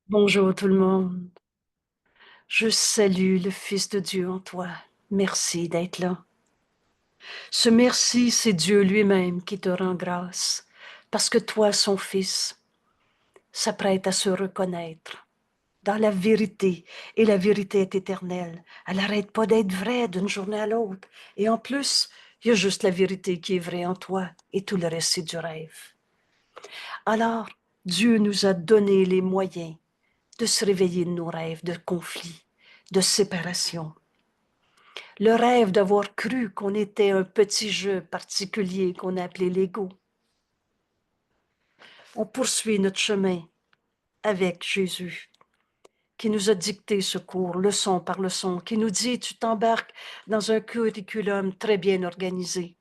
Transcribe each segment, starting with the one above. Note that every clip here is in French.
Bonjour tout le monde. Je salue le Fils de Dieu en toi. Merci d'être là. Ce merci, c'est Dieu lui-même qui te rend grâce, parce que toi, son Fils, s'apprête à se reconnaître dans la vérité, et la vérité est éternelle. Elle n'arrête pas d'être vraie d'une journée à l'autre. Et en plus, il y a juste la vérité qui est vraie en toi, et tout le reste, c'est du rêve. Alors, Dieu nous a donné les moyens de se réveiller de nos rêves de conflit, de séparation. Le rêve d'avoir cru qu'on était un petit jeu particulier qu'on a appelé l'ego. On poursuit notre chemin avec Jésus, qui nous a dicté ce cours, leçon par leçon, qui nous dit, tu t'embarques dans un curriculum très bien organisé.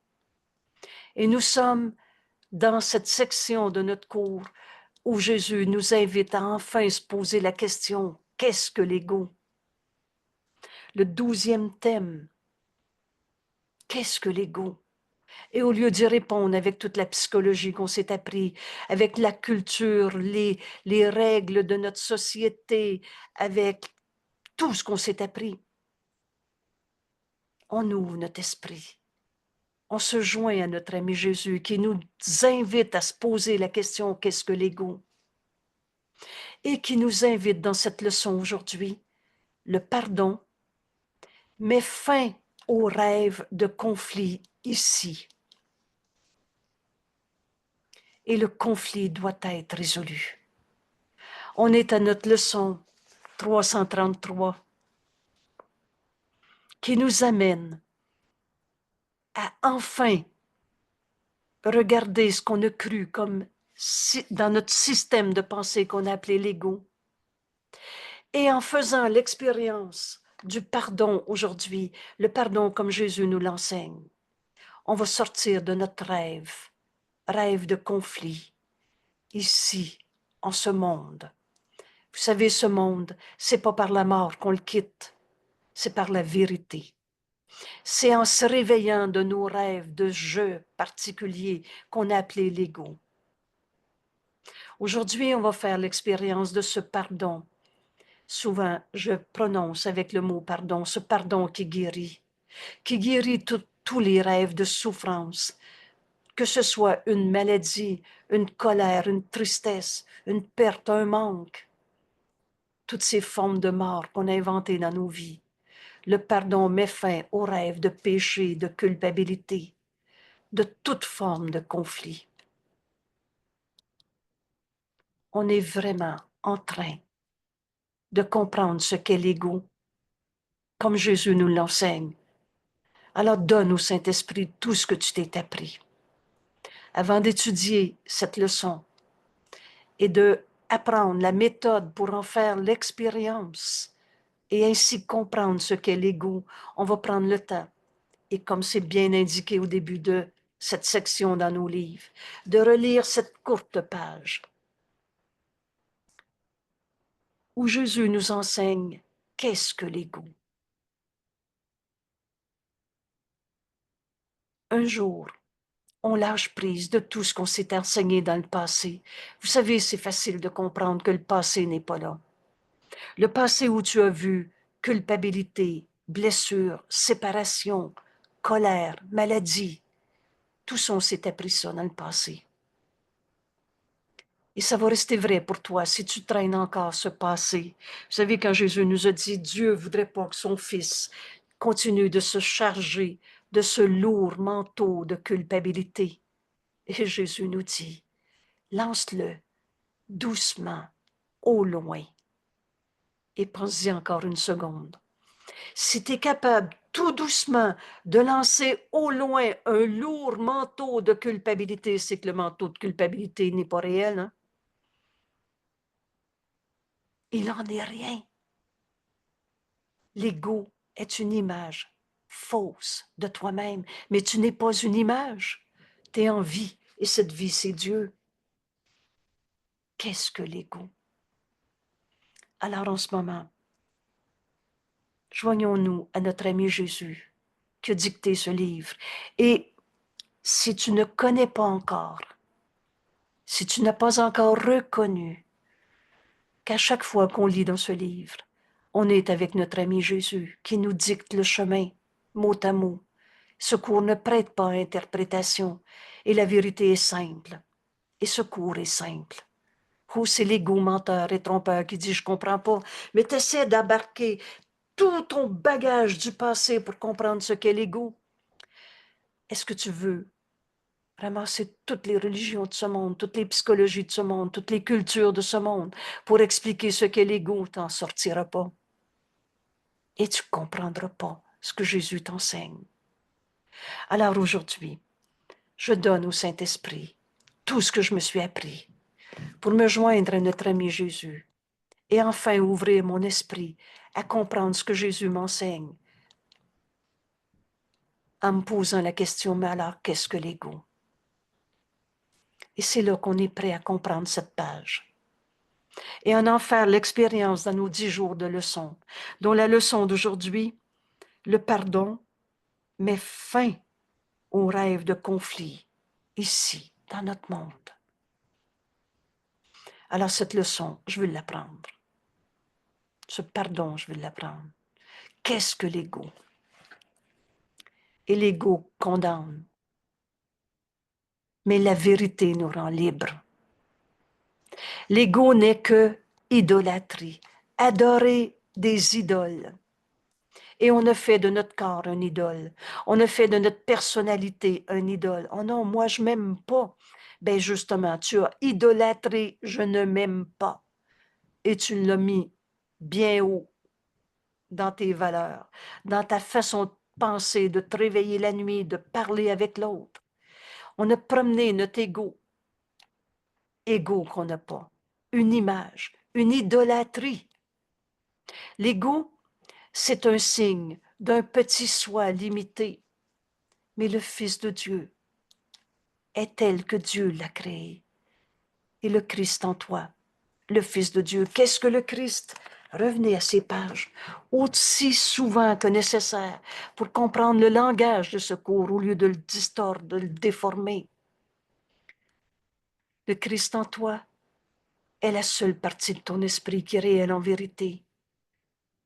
Et nous sommes dans cette section de notre cours où Jésus nous invite à enfin se poser la question, qu'est-ce que l'ego? Le 12e thème, qu'est-ce que l'ego? Et au lieu d'y répondre avec toute la psychologie qu'on s'est appris, avec la culture, les règles de notre société, avec tout ce qu'on s'est appris, on ouvre notre esprit. On se joint à notre ami Jésus qui nous invite à se poser la question qu'est-ce que l'ego? Et qui nous invite dans cette leçon aujourd'hui, le pardon met fin au rêve de conflit ici. Et le conflit doit être résolu. On est à notre leçon 333 qui nous amène à enfin regarder ce qu'on a cru comme dans notre système de pensée qu'on a appelé l'ego. Et en faisant l'expérience du pardon aujourd'hui, le pardon comme Jésus nous l'enseigne, on va sortir de notre rêve, rêve de conflit, ici, en ce monde. Vous savez, ce monde, c'est pas par la mort qu'on le quitte, c'est par la vérité. C'est en se réveillant de nos rêves de jeux particuliers qu'on a appelé l'ego. Aujourd'hui, on va faire l'expérience de ce pardon. Souvent, je prononce avec le mot pardon, ce pardon qui guérit tous les rêves de souffrance, que ce soit une maladie, une colère, une tristesse, une perte, un manque, toutes ces formes de mort qu'on a inventées dans nos vies. Le pardon met fin aux rêves de péché, de culpabilité, de toute forme de conflit. On est vraiment en train de comprendre ce qu'est l'ego, comme Jésus nous l'enseigne. Alors donne au Saint-Esprit tout ce que tu t'es appris. Avant d'étudier cette leçon et de apprendre la méthode pour en faire l'expérience et ainsi comprendre ce qu'est l'ego, on va prendre le temps. Et comme c'est bien indiqué au début de cette section dans nos livres, de relire cette courte page où Jésus nous enseigne qu'est-ce que l'ego. Un jour, on lâche prise de tout ce qu'on s'est enseigné dans le passé. Vous savez, c'est facile de comprendre que le passé n'est pas là. Le passé où tu as vu culpabilité, blessure, séparation, colère, maladie, tout ça, on s'est appris ça dans le passé. Et ça va rester vrai pour toi si tu traînes encore ce passé. Vous savez, quand Jésus nous a dit, Dieu voudrait pas que son Fils continue de se charger de ce lourd manteau de culpabilité. Et Jésus nous dit, lance-le doucement, au loin. Et pense-y encore une seconde. Si tu es capable, tout doucement, de lancer au loin un lourd manteau de culpabilité, c'est que le manteau de culpabilité n'est pas réel, hein? Il n'en est rien. L'ego est une image fausse de toi-même, mais tu n'es pas une image. Tu es en vie, et cette vie, c'est Dieu. Qu'est-ce que l'ego? Alors en ce moment, joignons-nous à notre ami Jésus qui a dicté ce livre. Et si tu ne connais pas encore, si tu n'as pas encore reconnu qu'à chaque fois qu'on lit dans ce livre, on est avec notre ami Jésus qui nous dicte le chemin, mot à mot. Ce cours ne prête pas à interprétation et la vérité est simple. Et ce cours est simple. Ou c'est l'ego menteur et trompeur qui dit « je comprends pas », mais tu essaies d'embarquer tout ton bagage du passé pour comprendre ce qu'est l'ego. Est-ce que tu veux ramasser toutes les religions de ce monde, toutes les psychologies de ce monde, toutes les cultures de ce monde pour expliquer ce qu'est l'ego? Tu n'en sortiras pas. Et tu ne comprendras pas ce que Jésus t'enseigne. Alors aujourd'hui, je donne au Saint-Esprit tout ce que je me suis appris pour me joindre à notre ami Jésus et enfin ouvrir mon esprit à comprendre ce que Jésus m'enseigne en me posant la question, mais alors qu'est-ce que l'ego? Et c'est là qu'on est prêt à comprendre cette page et à en faire l'expérience dans nos 10 jours de leçons, dont la leçon d'aujourd'hui, le pardon, met fin au rêve de conflit ici, dans notre monde. Alors cette leçon, je veux l'apprendre. Ce pardon, je veux l'apprendre. Qu'est-ce que l'ego? Et l'ego condamne. Mais la vérité nous rend libres. L'ego n'est que idolâtrie, adorer des idoles. Et on a fait de notre corps un idole. On a fait de notre personnalité un idole. Oh non, moi je m'aime pas. Ben justement, tu as idolâtré, je ne m'aime pas. Et tu l'as mis bien haut dans tes valeurs, dans ta façon de penser, de te réveiller la nuit, de parler avec l'autre. On a promené notre ego qu'on n'a pas, une image, une idolâtrie. L'ego, c'est un signe d'un petit soi limité, mais le Fils de Dieu est tel que Dieu l'a créé. Et le Christ en toi, le Fils de Dieu. Qu'est-ce que le Christ? Revenez à ces pages aussi souvent que nécessaire pour comprendre le langage de ce cours au lieu de le distordre, de le déformer. Le Christ en toi est la seule partie de ton esprit qui est réelle en vérité.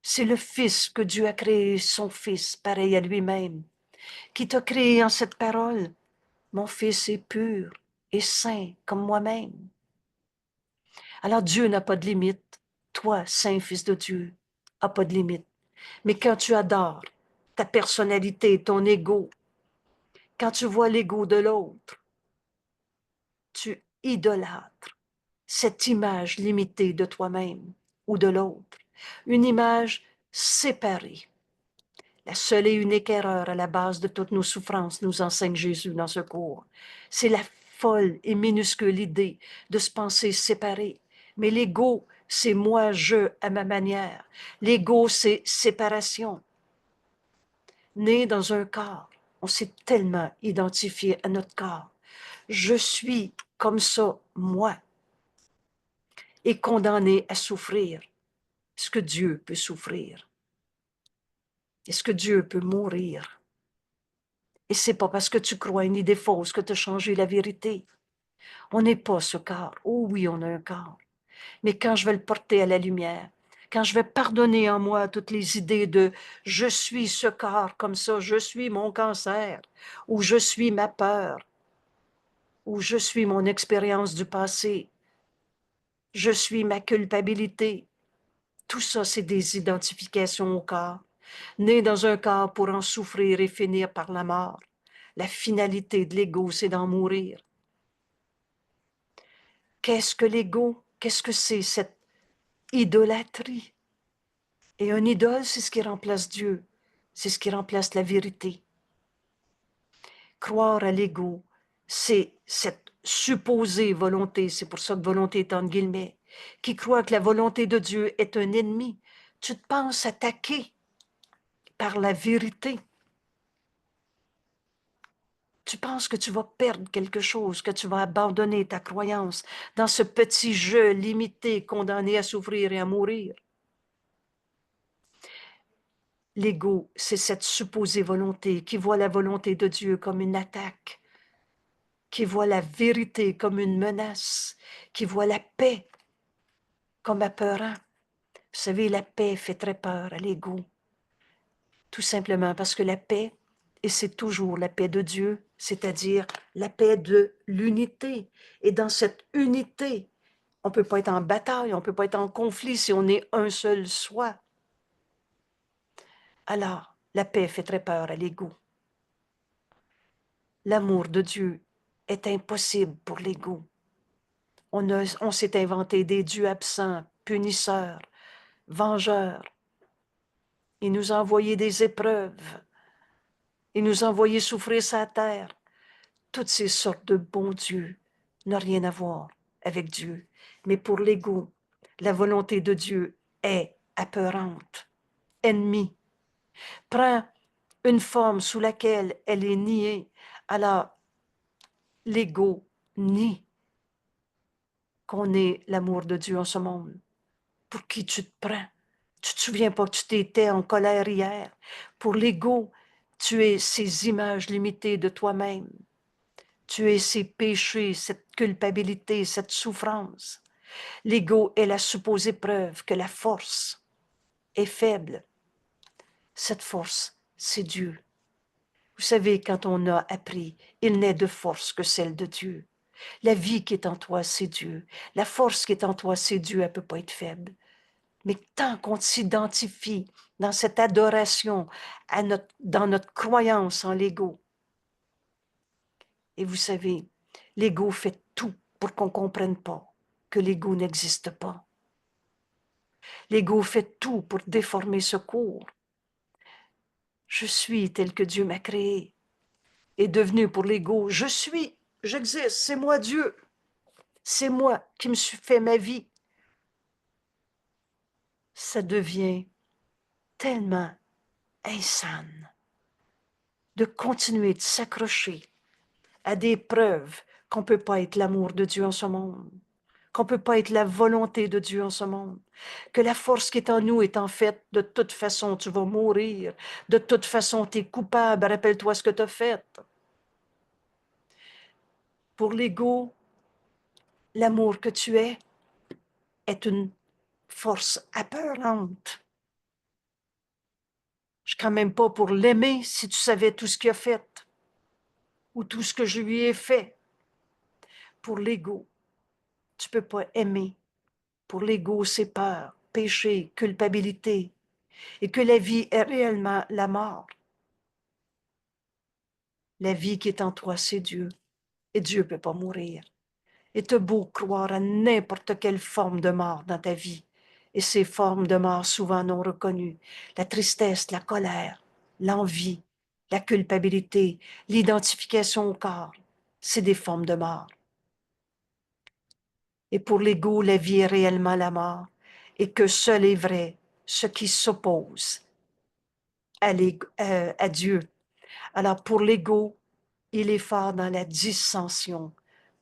C'est le Fils que Dieu a créé, son Fils, pareil à lui-même, qui t'a créé en cette parole. Mon Fils est pur et saint comme moi-même. Alors Dieu n'a pas de limite. Toi, Saint Fils de Dieu, n'a pas de limite. Mais quand tu adores ta personnalité, ton ego, quand tu vois l'ego de l'autre, tu idolâtres cette image limitée de toi-même ou de l'autre, une image séparée. La seule et unique erreur à la base de toutes nos souffrances, nous enseigne Jésus dans ce cours, c'est la folle et minuscule idée de se penser séparé. Mais l'ego, c'est moi, je, à ma manière. L'ego, c'est séparation. Né dans un corps, on s'est tellement identifié à notre corps. Je suis comme ça, moi, et condamné à souffrir. Est-ce que Dieu peut souffrir? Est-ce que Dieu peut mourir? Et c'est pas parce que tu crois une idée fausse que tu as changé la vérité. On n'est pas ce corps. Oh oui, on a un corps. Mais quand je vais le porter à la lumière, quand je vais pardonner en moi toutes les idées de je suis ce corps comme ça, je suis mon cancer, ou je suis ma peur, ou je suis mon expérience du passé, je suis ma culpabilité. Tout ça, c'est des identifications au corps. Né dans un corps pour en souffrir et finir par la mort. La finalité de l'ego, c'est d'en mourir. Qu'est-ce que l'ego? Qu'est-ce que c'est cette idolâtrie? Et un idole, c'est ce qui remplace Dieu. C'est ce qui remplace la vérité. Croire à l'ego, c'est cette supposée volonté, c'est pour ça que volonté est entre guillemets, qui croit que la volonté de Dieu est un ennemi. Tu te penses attaqué par la vérité. Tu penses que tu vas perdre quelque chose, que tu vas abandonner ta croyance dans ce petit jeu limité, condamné à souffrir et à mourir. L'ego, c'est cette supposée volonté qui voit la volonté de Dieu comme une attaque, qui voit la vérité comme une menace, qui voit la paix comme apeurant. Vous savez, la paix fait très peur à l'ego. Tout simplement parce que la paix, et c'est toujours la paix de Dieu, c'est-à-dire la paix de l'unité. Et dans cette unité, on ne peut pas être en bataille, on ne peut pas être en conflit si on est un seul soi. Alors, la paix fait très peur à l'ego. L'amour de Dieu est impossible pour l'ego. On s'est inventé des dieux absents, punisseurs, vengeurs. Il nous a envoyé des épreuves. Il nous a envoyé souffrir sa terre. Toutes ces sortes de bons dieux n'ont rien à voir avec Dieu. Mais pour l'ego, la volonté de Dieu est apeurante, ennemie, prend une forme sous laquelle elle est niée. Alors, l'ego nie qu'on est l'amour de Dieu en ce monde. Pour qui tu te prends? Tu te souviens pas que tu t'étais en colère hier? Pour l'ego, tu es ces images limitées de toi-même. Tu es ces péchés, cette culpabilité, cette souffrance. L'ego est la supposée preuve que la force est faible. Cette force, c'est Dieu. Vous savez, quand on a appris, il n'est de force que celle de Dieu. La vie qui est en toi, c'est Dieu. La force qui est en toi, c'est Dieu. Elle ne peut pas être faible. Mais tant qu'on s'identifie dans cette adoration, dans notre croyance en l'ego, et vous savez, l'ego fait tout pour qu'on ne comprenne pas que l'ego n'existe pas. L'ego fait tout pour déformer ce cours. Je suis tel que Dieu m'a créé. Est devenu pour l'ego, je suis, j'existe, c'est moi Dieu. C'est moi qui me suis fait ma vie. Ça devient tellement insane de continuer de s'accrocher à des preuves qu'on ne peut pas être l'amour de Dieu en ce monde, qu'on ne peut pas être la volonté de Dieu en ce monde, que la force qui est en nous est en fait, de toute façon, tu vas mourir, de toute façon, tu es coupable, rappelle-toi ce que tu as fait. Pour l'ego, l'amour que tu es est une force apeurante. Je ne crains même pas pour l'aimer si tu savais tout ce qu'il a fait ou tout ce que je lui ai fait. Pour l'ego, tu ne peux pas aimer. Pour l'ego, c'est peur, péché, culpabilité, et que la vie est réellement la mort. La vie qui est en toi, c'est Dieu, et Dieu ne peut pas mourir. Et tu as beau croire à n'importe quelle forme de mort dans ta vie, et ces formes de mort souvent non reconnues, la tristesse, la colère, l'envie, la culpabilité, l'identification au corps, c'est des formes de mort. Et pour l'ego, la vie est réellement la mort, et que seul est vrai ce qui s'oppose à Dieu. Alors pour l'ego, il est fort dans la dissension.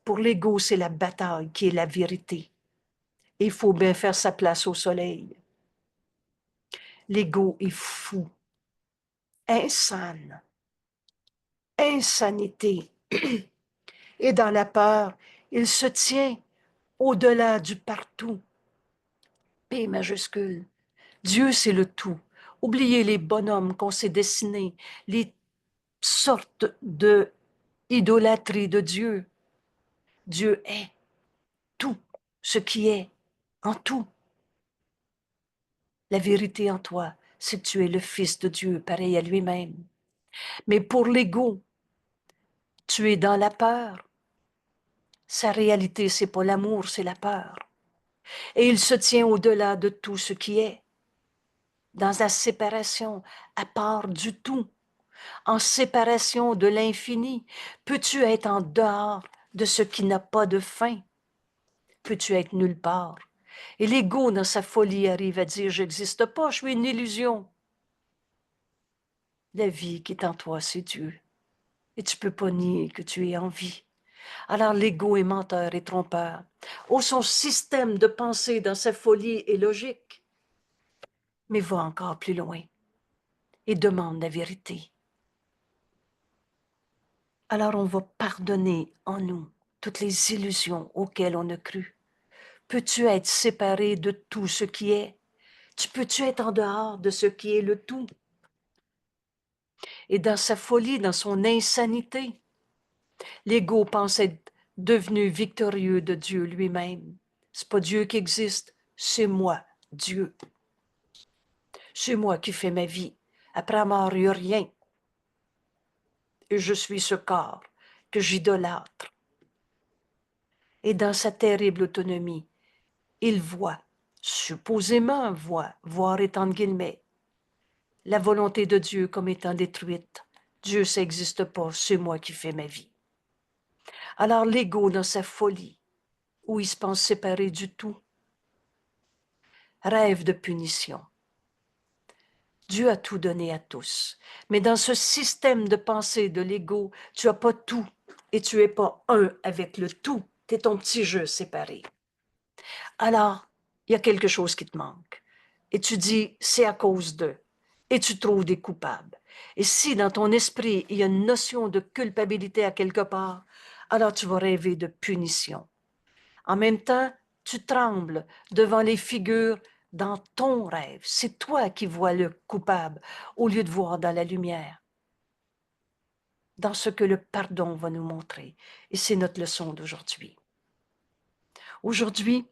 Pour l'ego, c'est la bataille qui est la vérité. Il faut bien faire sa place au soleil. L'ego est fou, insane, insanité. Et dans la peur, il se tient au-delà du partout. P majuscule. Dieu, c'est le tout. Oubliez les bonhommes qu'on s'est dessinés, les sortes de idolâtrie de Dieu. Dieu est tout ce qui est en tout. La vérité en toi, c'est que tu es le Fils de Dieu, pareil à lui-même. Mais pour l'ego, tu es dans la peur. Sa réalité, c'est pas l'amour, c'est la peur. Et il se tient au-delà de tout ce qui est, dans la séparation, à part du tout, en séparation de l'infini. Peux-tu être en dehors de ce qui n'a pas de fin? Peux-tu être nulle part? Et l'ego, dans sa folie, arrive à dire, j'existe pas, je suis une illusion. La vie qui est en toi, c'est Dieu. Et tu peux pas nier que tu es en vie. Alors l'ego est menteur et trompeur. Oh, son système de pensée dans sa folie est logique, mais va encore plus loin et demande la vérité. Alors on va pardonner en nous toutes les illusions auxquelles on a cru. Peux-tu être séparé de tout ce qui est? Peux-tu être en dehors de ce qui est le tout? Et dans sa folie, dans son insanité, l'ego pense être devenu victorieux de Dieu lui-même. C'est pas Dieu qui existe, c'est moi, Dieu. C'est moi qui fais ma vie. Après la mort, il n'y a rien. Et je suis ce corps que j'idolâtre. Et dans sa terrible autonomie, il voit, supposément voit, voir est entre guillemets, la volonté de Dieu comme étant détruite. Dieu, ça n'existe pas, c'est moi qui fais ma vie. Alors l'ego, dans sa folie, où il se pense séparé du tout, rêve de punition. Dieu a tout donné à tous. Mais dans ce système de pensée de l'ego, tu n'as pas tout et tu n'es pas un avec le tout. Tu es ton petit jeu séparé. Alors, il y a quelque chose qui te manque. Et tu dis, c'est à cause d'eux. Et tu trouves des coupables. Et si dans ton esprit, il y a une notion de culpabilité à quelque part, alors tu vas rêver de punition. En même temps, tu trembles devant les figures dans ton rêve. C'est toi qui vois le coupable au lieu de voir dans la lumière, dans ce que le pardon va nous montrer. Et c'est notre leçon d'aujourd'hui. Aujourd'hui,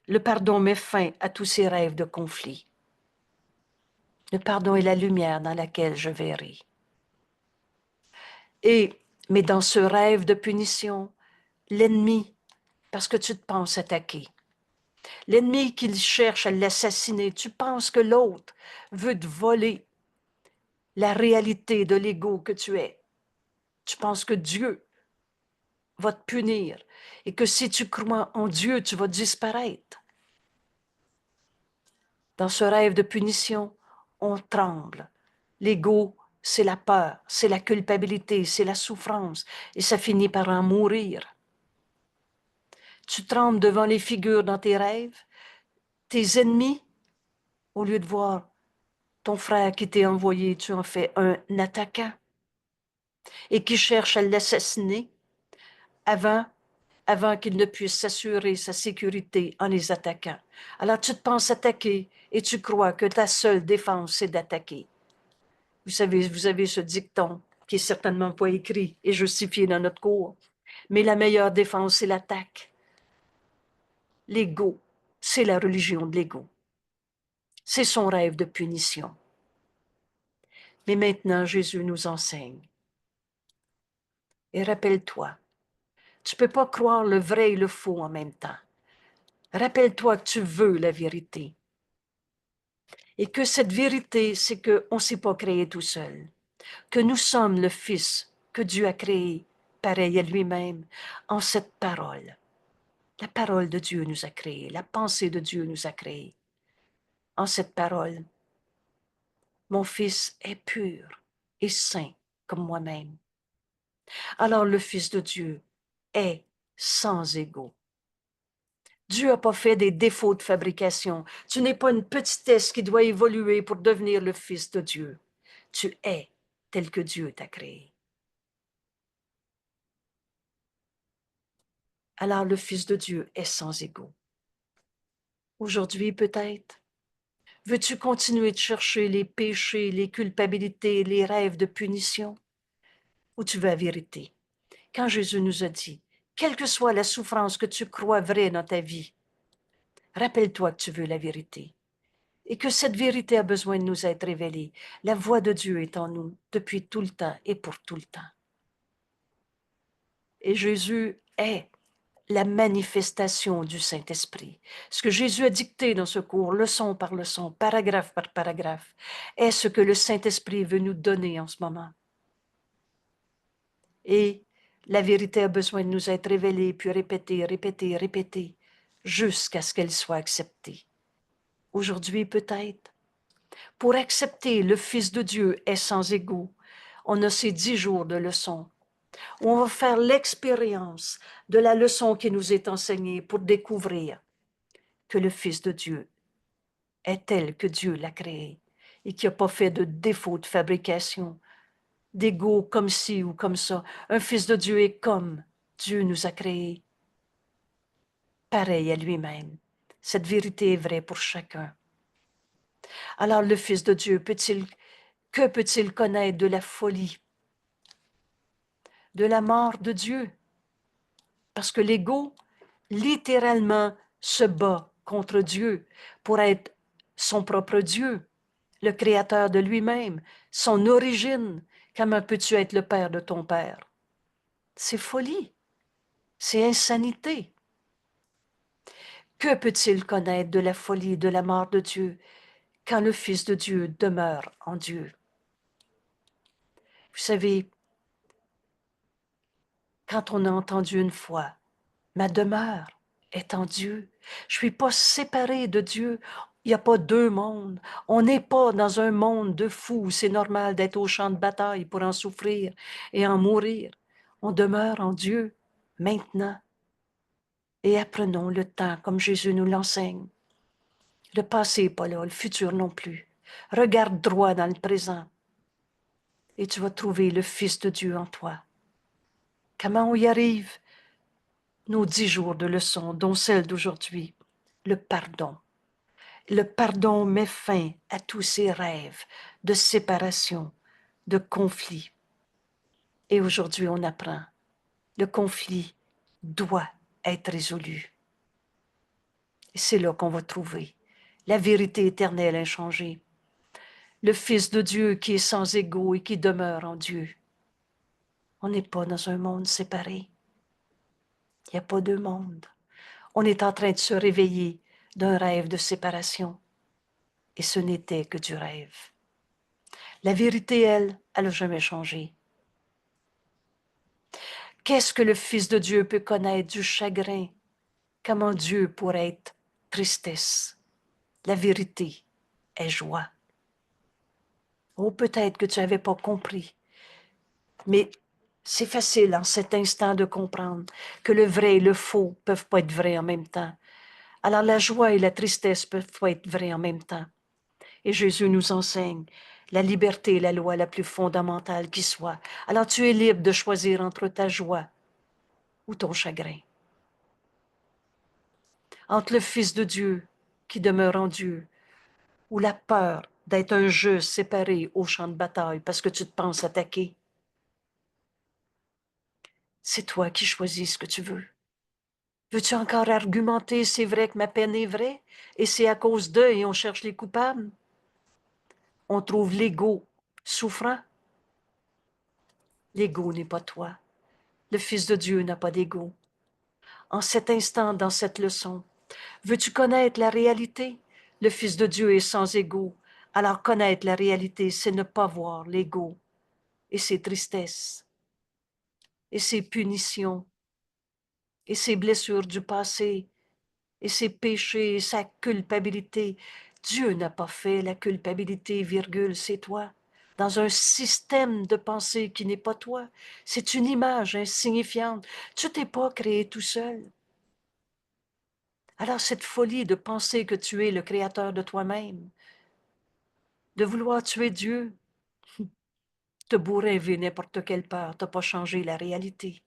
le pardon met fin à tous ces rêves de conflit. Le pardon est la lumière dans laquelle je verrai. Mais dans ce rêve de punition, l'ennemi, parce que tu te penses attaqué, l'ennemi qui cherche à l'assassiner, tu penses que l'autre veut te voler la réalité de l'ego que tu es. Tu penses que Dieu va te punir et que si tu crois en Dieu, tu vas disparaître. Dans ce rêve de punition, on tremble. L'ego, c'est la peur, c'est la culpabilité, c'est la souffrance et ça finit par en mourir. Tu trembles devant les figures dans tes rêves, tes ennemis, au lieu de voir ton frère qui t'est envoyé, tu en fais un attaquant et qui cherche à l'assassiner avant, avant qu'il ne puisse s'assurer sa sécurité en les attaquant. Alors tu te penses attaquer et tu crois que ta seule défense, c'est d'attaquer. Vous savez, vous avez ce dicton qui est certainement pas écrit et justifié dans notre cours, mais la meilleure défense, c'est l'attaque. L'ego, c'est la religion de l'ego. C'est son rêve de punition. Mais maintenant, Jésus nous enseigne. Et rappelle-toi, tu ne peux pas croire le vrai et le faux en même temps. Rappelle-toi que tu veux la vérité. Et que cette vérité, c'est qu'on ne s'est pas créé tout seul. Que nous sommes le Fils que Dieu a créé, pareil à lui-même, en cette parole. La parole de Dieu nous a créés, la pensée de Dieu nous a créés. En cette parole, mon Fils est pur et saint comme moi-même. Alors le Fils de Dieu est sans égaux. Dieu n'a pas fait des défauts de fabrication. Tu n'es pas une petitesse qui doit évoluer pour devenir le Fils de Dieu. Tu es tel que Dieu t'a créé. Alors le Fils de Dieu est sans égaux. Aujourd'hui peut-être, veux-tu continuer de chercher les péchés, les culpabilités, les rêves de punition? Ou tu veux la vérité? Quand Jésus nous a dit, quelle que soit la souffrance que tu crois vraie dans ta vie, rappelle-toi que tu veux la vérité et que cette vérité a besoin de nous être révélée. La voix de Dieu est en nous depuis tout le temps et pour tout le temps. Et Jésus est la manifestation du Saint-Esprit. Ce que Jésus a dicté dans ce cours, leçon par leçon, paragraphe par paragraphe, est ce que le Saint-Esprit veut nous donner en ce moment. Et la vérité a besoin de nous être révélée, puis répétée, répétée, répétée, jusqu'à ce qu'elle soit acceptée. Aujourd'hui peut-être, pour accepter le Fils de Dieu est sans égaux, on a ces 10 jours de leçons où on va faire l'expérience de la leçon qui nous est enseignée pour découvrir que le Fils de Dieu est tel que Dieu l'a créé et qui n'a pas fait de défaut de fabrication, d'ego comme ci ou comme ça. Un Fils de Dieu est comme Dieu nous a créés, pareil à lui-même. Cette vérité est vraie pour chacun. Alors le Fils de Dieu que peut-il connaître de la folie, de la mort de Dieu? Parce que l'ego, littéralement, se bat contre Dieu pour être son propre Dieu, le créateur de lui-même, son origine. Comment peux-tu être le père de ton père? C'est folie, c'est insanité. Que peut-il connaître de la folie, de la mort de Dieu, quand le Fils de Dieu demeure en Dieu? Vous savez, quand on a entendu une fois, ma demeure est en Dieu. Je ne suis pas séparée de Dieu. Il n'y a pas deux mondes. On n'est pas dans un monde de fous. C'est normal d'être au champ de bataille pour en souffrir et en mourir. On demeure en Dieu maintenant. Et apprenons le temps comme Jésus nous l'enseigne. Le passé n'est pas là, le futur non plus. Regarde droit dans le présent et tu vas trouver le Fils de Dieu en toi. Comment on y arrive? Nos 10 jours de leçons, dont celle d'aujourd'hui, le pardon. Le pardon met fin à tous ces rêves de séparation, de conflit. Et aujourd'hui, on apprend, le conflit doit être résolu. Et c'est là qu'on va trouver la vérité éternelle inchangée. Le Fils de Dieu qui est sans égaux et qui demeure en Dieu. On n'est pas dans un monde séparé. Il n'y a pas deux mondes. On est en train de se réveiller d'un rêve de séparation. Et ce n'était que du rêve. La vérité, elle n'a jamais changé. Qu'est-ce que le Fils de Dieu peut connaître du chagrin? Comment Dieu pourrait être tristesse? La vérité est joie. Oh, peut-être que tu n'avais pas compris, mais c'est facile en cet instant de comprendre que le vrai et le faux ne peuvent pas être vrais en même temps. Alors la joie et la tristesse peuvent pas être vraies en même temps. Et Jésus nous enseigne la liberté est la loi la plus fondamentale qui soit. Alors tu es libre de choisir entre ta joie ou ton chagrin. Entre le Fils de Dieu qui demeure en Dieu ou la peur d'être un jeu séparé au champ de bataille parce que tu te penses attaqué. C'est toi qui choisis ce que tu veux. Veux-tu encore argumenter, c'est vrai que ma peine est vraie et c'est à cause d'eux et on cherche les coupables? On trouve l'ego souffrant. L'ego n'est pas toi. Le Fils de Dieu n'a pas d'ego. En cet instant, dans cette leçon, veux-tu connaître la réalité? Le Fils de Dieu est sans ego. Alors connaître la réalité, c'est ne pas voir l'ego et ses tristesses et ses punitions et ses blessures du passé et ses péchés et sa culpabilité. Dieu n'a pas fait la culpabilité, virgule, c'est toi. Dans un système de pensée qui n'est pas toi. C'est une image insignifiante. Tu t'es pas créé tout seul. Alors cette folie de penser que tu es le créateur de toi-même, de vouloir tuer Dieu, te beau rêver n'importe quelle peur, t'as pas changé la réalité.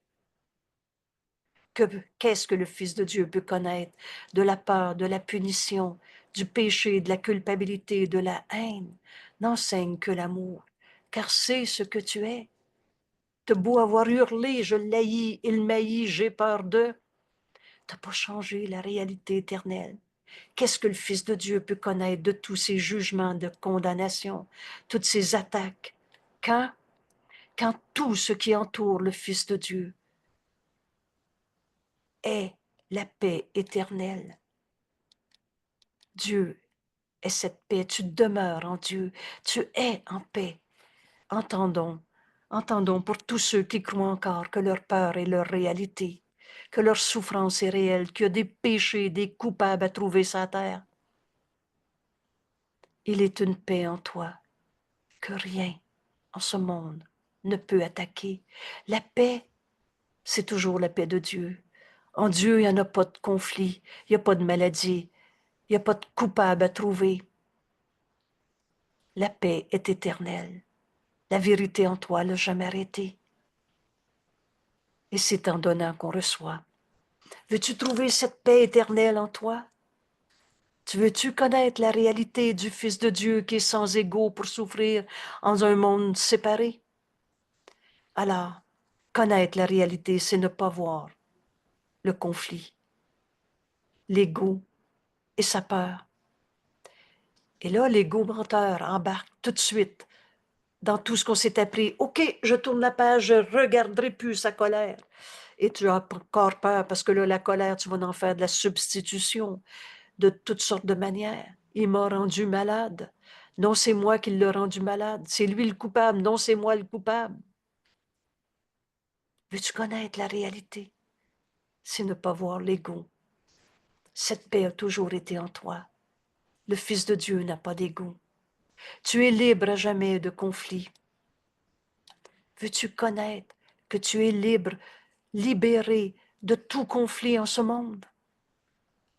Qu'est-ce que le Fils de Dieu peut connaître de la peur, de la punition, du péché, de la culpabilité, de la haine? N'enseigne que l'amour, car c'est ce que tu es. T'as beau avoir hurlé, je l'haïs, il m'haït, j'ai peur d'eux. T'as pas changé la réalité éternelle. Qu'est-ce que le Fils de Dieu peut connaître de tous ces jugements de condamnation, toutes ces attaques? Quand tout ce qui entoure le Fils de Dieu est la paix éternelle. Dieu est cette paix, tu demeures en Dieu, tu es en paix. Entendons, entendons pour tous ceux qui croient encore que leur peur est leur réalité, que leur souffrance est réelle, qu'il y a des péchés, des coupables à trouver sur la terre. Il est une paix en toi que rien en ce monde ne peut attaquer. La paix, c'est toujours la paix de Dieu. En Dieu, il n'y en a pas de conflit, il n'y a pas de maladie, il n'y a pas de coupable à trouver. La paix est éternelle. La vérité en toi l'a jamais arrêté. Et c'est en donnant qu'on reçoit. Veux-tu trouver cette paix éternelle en toi? Tu veux-tu connaître la réalité du Fils de Dieu qui est sans égaux pour souffrir dans un monde séparé? Alors, connaître la réalité, c'est ne pas voir le conflit, l'ego et sa peur. Et là, l'ego menteur embarque tout de suite dans tout ce qu'on s'est appris. OK, je tourne la page, je ne regarderai plus sa colère. Et tu as encore peur parce que là, la colère, tu vas en faire de la substitution de toutes sortes de manières. Il m'a rendu malade. Non, c'est moi qui l'ai rendu malade. C'est lui le coupable. Non, c'est moi le coupable. Veux-tu connaître la réalité? C'est ne pas voir l'ego. Cette paix a toujours été en toi. Le Fils de Dieu n'a pas d'ego. Tu es libre à jamais de conflit. Veux-tu connaître que tu es libre, libéré de tout conflit en ce monde?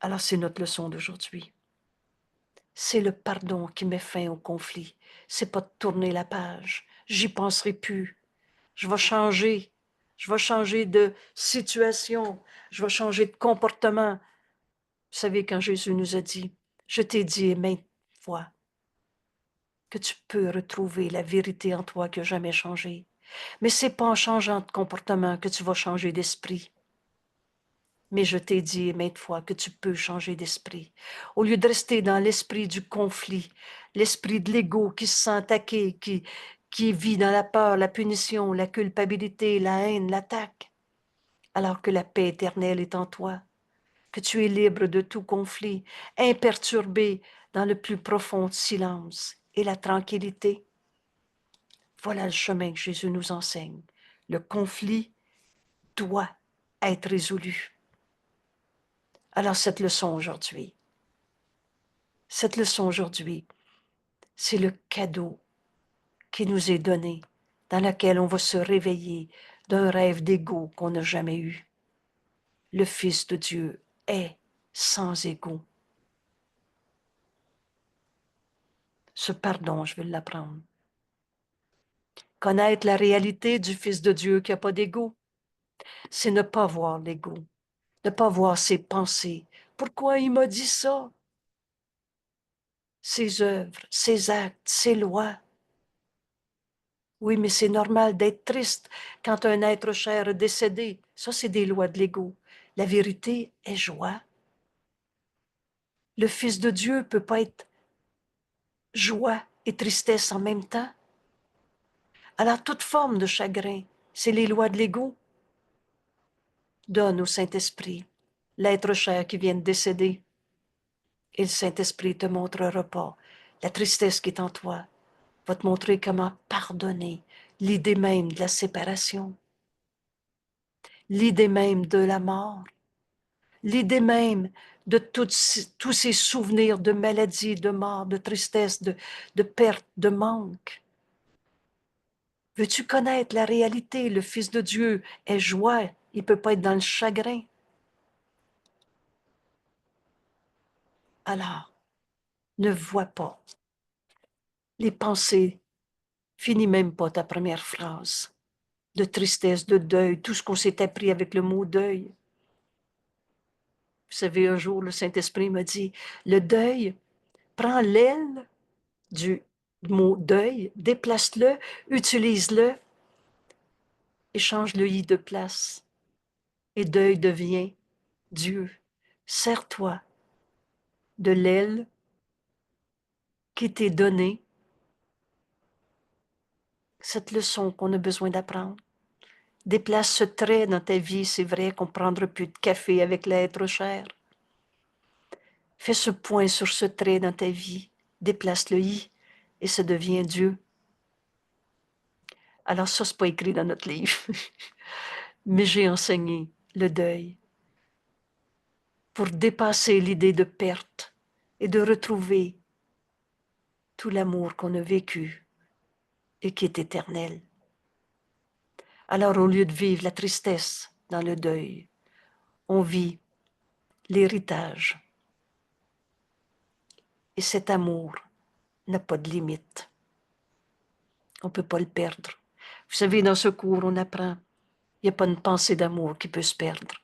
Alors c'est notre leçon d'aujourd'hui. C'est le pardon qui met fin au conflit. C'est pas de tourner la page. J'y penserai plus. Je vais changer. Je vais changer de situation. Je vais changer de comportement. Vous savez, quand Jésus nous a dit, je t'ai dit maintes fois que tu peux retrouver la vérité en toi qui n'a jamais changé. Mais c'est pas en changeant de comportement que tu vas changer d'esprit. Mais je t'ai dit maintes fois que tu peux changer d'esprit. Au lieu de rester dans l'esprit du conflit, l'esprit de l'ego qui se sent attaqué, qui vit dans la peur, la punition, la culpabilité, la haine, l'attaque, alors que la paix éternelle est en toi, que tu es libre de tout conflit, imperturbé dans le plus profond silence et la tranquillité. Voilà le chemin que Jésus nous enseigne. Le conflit doit être résolu. Alors cette leçon aujourd'hui, c'est le cadeau qui nous est donné, dans lequel on va se réveiller d'un rêve d'ego qu'on n'a jamais eu. Le Fils de Dieu est sans ego. Ce pardon, je vais l'apprendre. Connaître la réalité du Fils de Dieu qui n'a pas d'ego, c'est ne pas voir l'ego, ne pas voir ses pensées. Pourquoi il m'a dit ça? Ses œuvres, ses actes, ses lois. Oui, mais c'est normal d'être triste quand un être cher est décédé. Ça, c'est des lois de l'ego. La vérité est joie. Le Fils de Dieu ne peut pas être joie et tristesse en même temps. Alors, toute forme de chagrin, c'est les lois de l'ego. Donne au Saint-Esprit l'être cher qui vient de décéder. Et le Saint-Esprit ne te montrera pas la tristesse qui est en toi, va te montrer comment pardonner l'idée même de la séparation, l'idée même de la mort, l'idée même de tous ces souvenirs de maladie, de mort, de tristesse, de perte, de manque. Veux-tu connaître la réalité? Le Fils de Dieu est joie, il ne peut pas être dans le chagrin. Alors, ne vois pas les pensées, finis même pas ta première phrase, de tristesse, de deuil, tout ce qu'on s'est appris avec le mot deuil. Vous savez, un jour, le Saint-Esprit m'a dit, le deuil, prends l'aile du mot deuil, déplace-le, utilise-le et change le i de place. Et deuil devient Dieu. Sers-toi de l'aile qui t'est donnée, cette leçon qu'on a besoin d'apprendre. Déplace ce trait dans ta vie, c'est vrai qu'on ne prendra plus de café avec l'être cher. Fais ce point sur ce trait dans ta vie, déplace le i et ça devient Dieu. Alors ça, c'est pas écrit dans notre livre, mais j'ai enseigné le deuil pour dépasser l'idée de perte et de retrouver tout l'amour qu'on a vécu et qui est éternel. Alors au lieu de vivre la tristesse dans le deuil, on vit l'héritage. Et cet amour n'a pas de limite. On ne peut pas le perdre. Vous savez, dans ce cours, on apprend, il n'y a pas une pensée d'amour qui peut se perdre.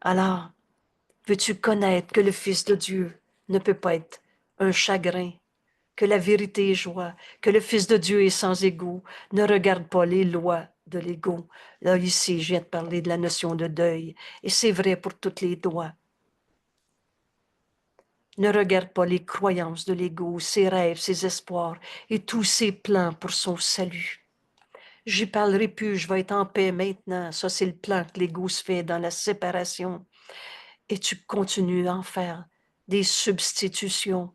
Alors, veux-tu connaître que le Fils de Dieu ne peut pas être un chagrin, que la vérité est joie, que le Fils de Dieu est sans égo, ne regarde pas les lois de l'ego. Là, ici, je viens de parler de la notion de deuil, et c'est vrai pour toutes les lois. Ne regarde pas les croyances de l'ego, ses rêves, ses espoirs et tous ses plans pour son salut. J'y parlerai plus, je vais être en paix maintenant. Ça, c'est le plan que l'ego se fait dans la séparation. Et tu continues à en faire des substitutions.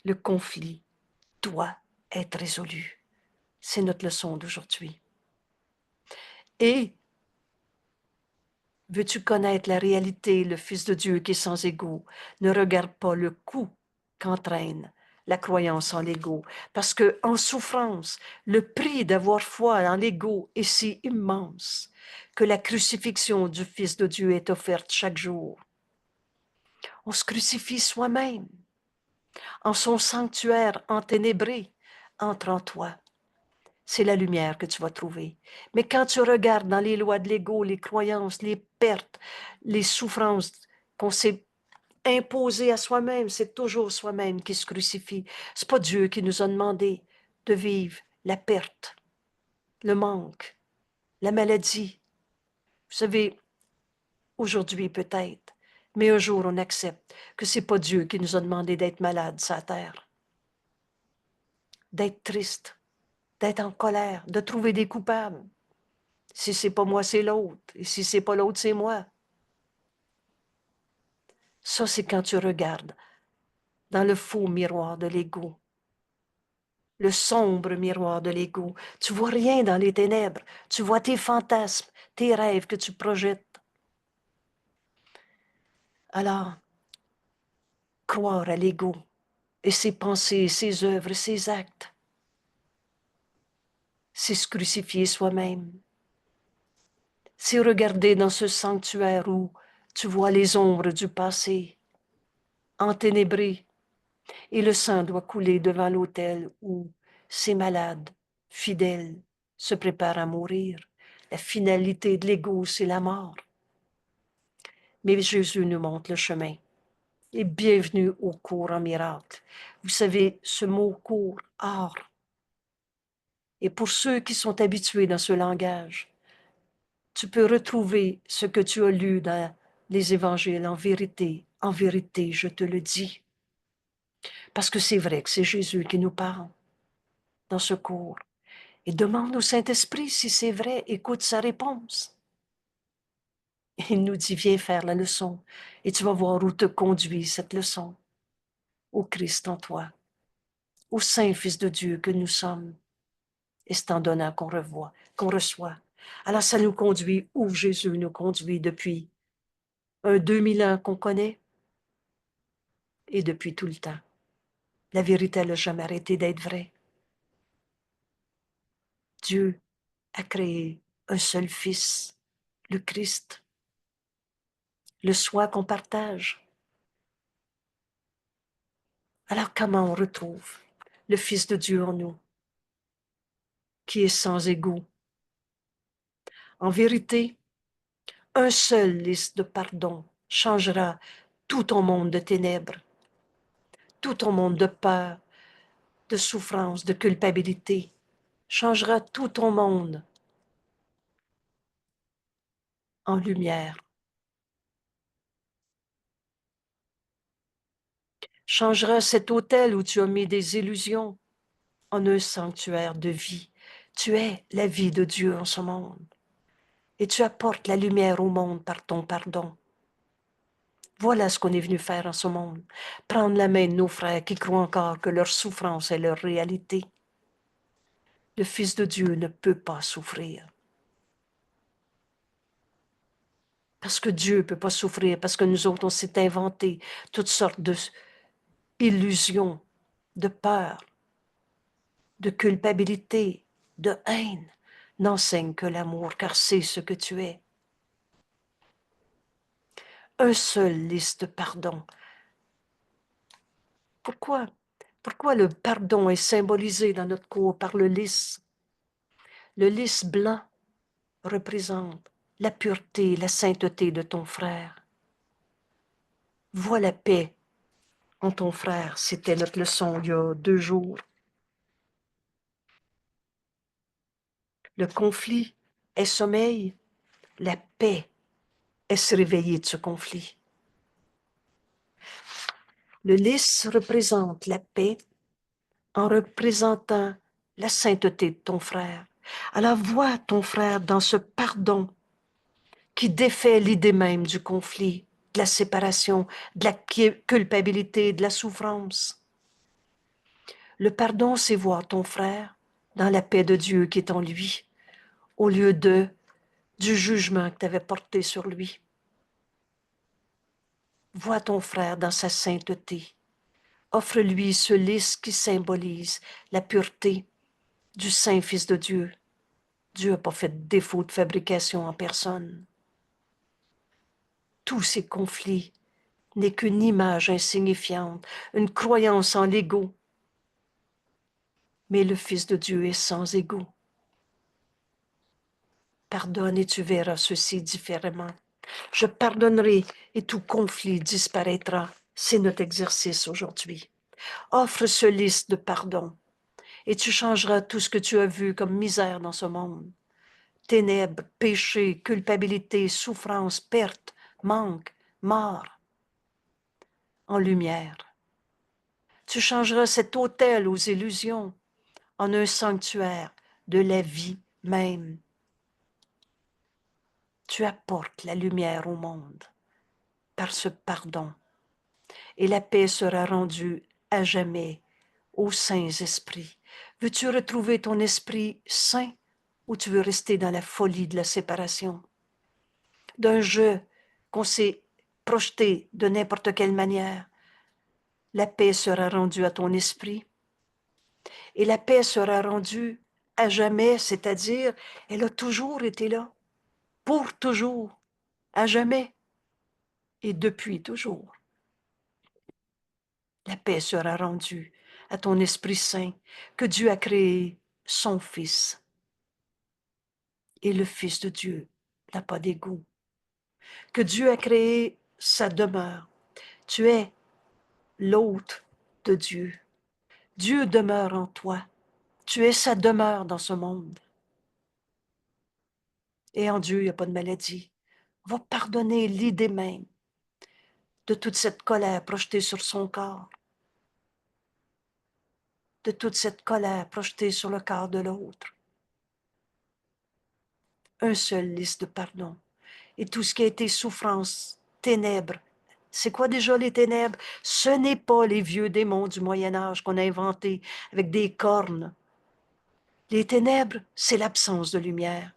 Le conflit doit être résolu. C'est notre leçon d'aujourd'hui. Et veux-tu connaître la réalité, le Fils de Dieu qui est sans égo? Ne regarde pas le coût qu'entraîne la croyance en l'ego, parce que en souffrance, le prix d'avoir foi en l'ego est si immense que la crucifixion du Fils de Dieu est offerte chaque jour. On se crucifie soi-même en son sanctuaire enténébré. Entre en toi. C'est la lumière que tu vas trouver. Mais quand tu regardes dans les lois de l'ego, les croyances, les pertes, les souffrances qu'on s'est imposées à soi-même, c'est toujours soi-même qui se crucifie. C'est pas Dieu qui nous a demandé de vivre la perte, le manque, la maladie. Vous savez, aujourd'hui peut-être, mais un jour on accepte que c'est pas Dieu qui nous a demandé d'être malades sur la terre, d'être triste, d'être en colère, de trouver des coupables. Si c'est pas moi, c'est l'autre. Et si c'est pas l'autre, c'est moi. Ça, c'est quand tu regardes dans le faux miroir de l'ego, le sombre miroir de l'ego. Tu vois rien dans les ténèbres. Tu vois tes fantasmes, tes rêves que tu projettes. Alors, croire à l'ego et ses pensées, ses œuvres, ses actes, c'est se crucifier soi-même. C'est regarder dans ce sanctuaire où tu vois les ombres du passé, enténébrées, et le sang doit couler devant l'autel où ces malades, fidèles, se préparent à mourir. La finalité de l'ego, c'est la mort. Mais Jésus nous montre le chemin. Et bienvenue au cours en miracle. Vous savez, ce mot cours, art. Et pour ceux qui sont habitués dans ce langage, tu peux retrouver ce que tu as lu dans les évangiles en vérité, je te le dis. Parce que c'est vrai que c'est Jésus qui nous parle dans ce cours. Et demande au Saint-Esprit si c'est vrai, écoute sa réponse. Il nous dit, viens faire la leçon et tu vas voir où te conduit cette leçon. Au Christ en toi, au Saint-Fils de Dieu que nous sommes. Et c'est en donnant qu'on reçoit. Alors ça nous conduit où Jésus nous conduit depuis 2000 ans qu'on connaît et depuis tout le temps. La vérité, elle n'a jamais arrêté d'être vraie. Dieu a créé un seul Fils, le Christ, le soi qu'on partage. Alors comment on retrouve le Fils de Dieu en nous, qui est sans égo? En vérité, un seul liste de pardon changera tout ton monde de ténèbres, tout ton monde de peur, de souffrance, de culpabilité, changera tout ton monde en lumière, changera cet hôtel où tu as mis des illusions en un sanctuaire de vie. Tu es la vie de Dieu en ce monde et tu apportes la lumière au monde par ton pardon. Voilà ce qu'on est venu faire en ce monde. Prendre la main de nos frères qui croient encore que leur souffrance est leur réalité. Le Fils de Dieu ne peut pas souffrir. Parce que Dieu ne peut pas souffrir, parce que nous autres, on s'est inventé toutes sortes d'illusions, de peur, de culpabilité, de haine. N'enseigne que l'amour, car c'est ce que tu es. Un seul liste de pardon. Pourquoi? Pourquoi le pardon est symbolisé dans notre cours par le lys? Le lys blanc représente la pureté, la sainteté de ton frère. Vois la paix en ton frère. C'était notre leçon il y a 2 jours. Le conflit est sommeil, la paix est se réveiller de ce conflit. Le lys représente la paix en représentant la sainteté de ton frère. Alors vois ton frère dans ce pardon qui défait l'idée même du conflit, de la séparation, de la culpabilité, de la souffrance. Le pardon, c'est voir ton frère dans la paix de Dieu qui est en lui, au lieu du jugement que tu avais porté sur lui. Vois ton frère dans sa sainteté. Offre-lui ce lys qui symbolise la pureté du Saint Fils de Dieu. Dieu n'a pas fait défaut de fabrication en personne. Tous ces conflits n'est qu'une image insignifiante, une croyance en l'ego. Mais le Fils de Dieu est sans ego. Pardonne et tu verras ceci différemment. Je pardonnerai et tout conflit disparaîtra. C'est notre exercice aujourd'hui. Offre ce lys de pardon et tu changeras tout ce que tu as vu comme misère dans ce monde. Ténèbres, péché, culpabilité, souffrance, perte, manque, mort, en lumière. Tu changeras cet hôtel aux illusions en un sanctuaire de la vie même. Tu apportes la lumière au monde par ce pardon et la paix sera rendue à jamais aux saints esprits. Veux-tu retrouver ton esprit saint ou tu veux rester dans la folie de la séparation, d'un jeu qu'on s'est projeté de n'importe quelle manière? La paix sera rendue à ton esprit et la paix sera rendue à jamais, c'est-à-dire elle a toujours été là, pour toujours, à jamais et depuis toujours. La paix sera rendue à ton Esprit Saint que Dieu a créé son Fils. Et le Fils de Dieu n'a pas d'égout. Que Dieu a créé sa demeure. Tu es l'hôte de Dieu. Dieu demeure en toi. Tu es sa demeure dans ce monde. Et en Dieu, il n'y a pas de maladie. Va pardonner l'idée même de toute cette colère projetée sur son corps, de toute cette colère projetée sur le corps de l'autre. Un seul lys de pardon. Et tout ce qui a été souffrance, ténèbres. C'est quoi déjà les ténèbres? Ce n'est pas les vieux démons du Moyen Âge qu'on a inventés avec des cornes. Les ténèbres, c'est l'absence de lumière.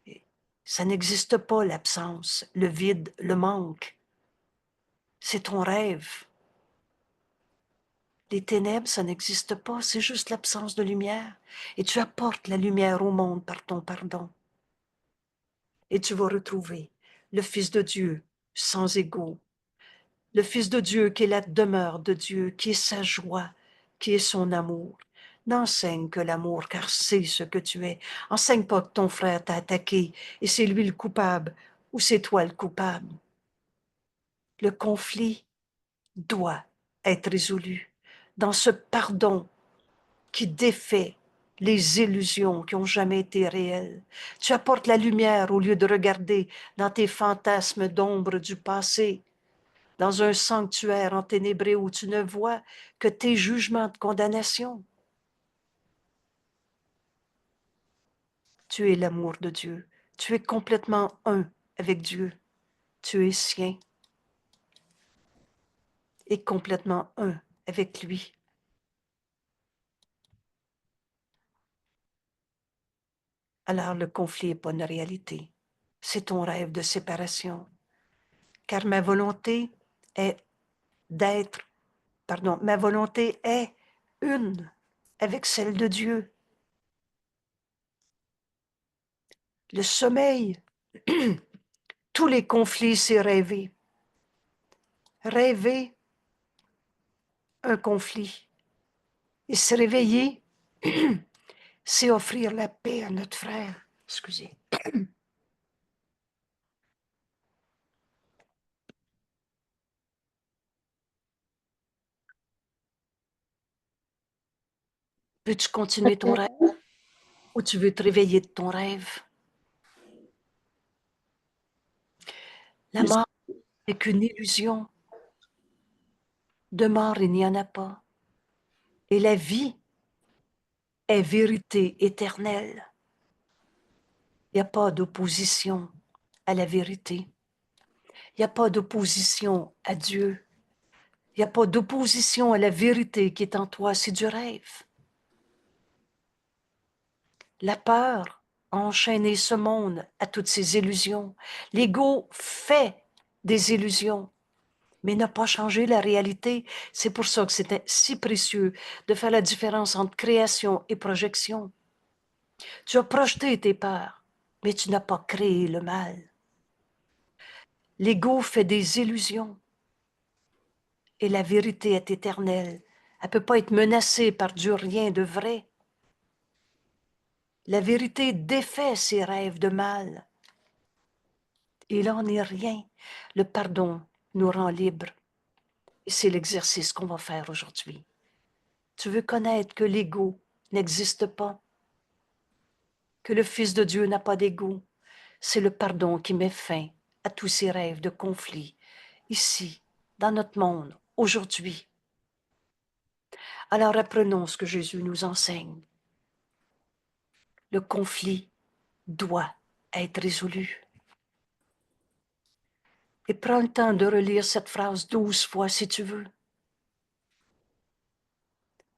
Et ça n'existe pas, l'absence, le vide, le manque. C'est ton rêve. Les ténèbres, ça n'existe pas, c'est juste l'absence de lumière. Et tu apportes la lumière au monde par ton pardon. Et tu vas retrouver le Fils de Dieu sans égaux, le Fils de Dieu qui est la demeure de Dieu, qui est sa joie, qui est son amour. N'enseigne que l'amour, car c'est ce que tu es. Enseigne pas que ton frère t'a attaqué et c'est lui le coupable ou c'est toi le coupable. Le conflit doit être résolu dans ce pardon qui défait les illusions qui n'ont jamais été réelles. Tu apportes la lumière au lieu de regarder dans tes fantasmes d'ombre du passé, dans un sanctuaire enténébré où tu ne vois que tes jugements de condamnation. Tu es l'amour de Dieu. Tu es complètement un avec Dieu. Tu es sien et complètement un avec lui. Alors le conflit n'est pas une réalité. C'est ton rêve de séparation. Car ma volonté est d'être, ma volonté est une avec celle de Dieu. Le sommeil, tous les conflits, c'est rêver. Rêver un conflit. Et se réveiller, c'est offrir la paix à notre frère. Excusez. Veux-tu continuer ton rêve ou tu veux te réveiller de ton rêve? La mort n'est qu'une illusion. De mort, il n'y en a pas. Et la vie est vérité éternelle. Il n'y a pas d'opposition à la vérité. Il n'y a pas d'opposition à Dieu. Il n'y a pas d'opposition à la vérité qui est en toi. C'est du rêve. La peur a enchaîné ce monde à toutes ces illusions. L'ego fait des illusions, mais n'a pas changé la réalité. C'est pour ça que c'est si précieux de faire la différence entre création et projection. Tu as projeté tes peurs, mais tu n'as pas créé le mal. L'ego fait des illusions et la vérité est éternelle. Elle ne peut pas être menacée par du rien de vrai. La vérité défait ses rêves de mal. Il n'en est rien. Le pardon nous rend libres. Et c'est l'exercice qu'on va faire aujourd'hui. Tu veux connaître que l'ego n'existe pas, que le Fils de Dieu n'a pas d'ego. C'est le pardon qui met fin à tous ces rêves de conflit, ici, dans notre monde, aujourd'hui. Alors apprenons ce que Jésus nous enseigne. Le conflit doit être résolu. Et prends le temps de relire cette phrase 12 fois si tu veux.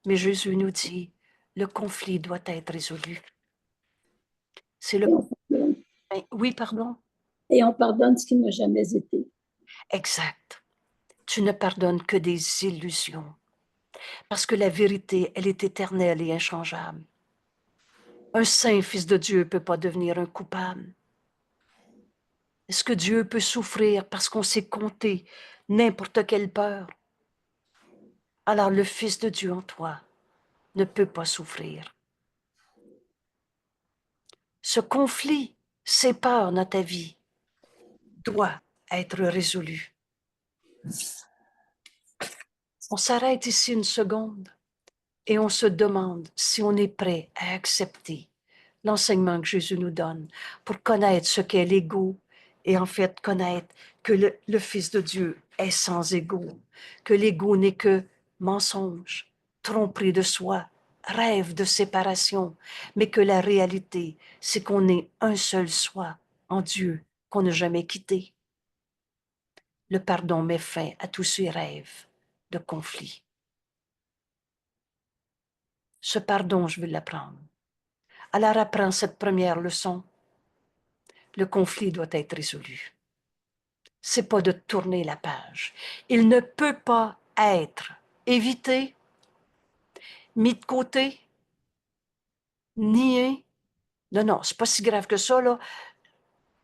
Mais Jésus nous dit, le conflit doit être résolu. C'est le... Oui, pardon? Et on pardonne ce qui n'a jamais été. Exact. Tu ne pardonnes que des illusions. Parce que la vérité, elle est éternelle et inchangeable. Un saint fils de Dieu ne peut pas devenir un coupable. Est-ce que Dieu peut souffrir parce qu'on sait compter n'importe quelle peur? Alors le Fils de Dieu en toi ne peut pas souffrir. Ce conflit, ces peurs dans ta vie, doit être résolu. On s'arrête ici une seconde et on se demande si on est prêt à accepter l'enseignement que Jésus nous donne pour connaître ce qu'est l'ego et en fait connaître que le Fils de Dieu est sans ego, que l'ego n'est que mensonge, tromperie de soi, rêve de séparation, mais que la réalité, c'est qu'on est un seul soi en Dieu qu'on n'a jamais quitté. Le pardon met fin à tous ces rêves de conflit. Ce pardon, je veux l'apprendre. Alors apprends cette première leçon. Le conflit doit être résolu. C'est pas de tourner la page. Il ne peut pas être évité, mis de côté, nié. Non, non, c'est pas si grave que ça, là.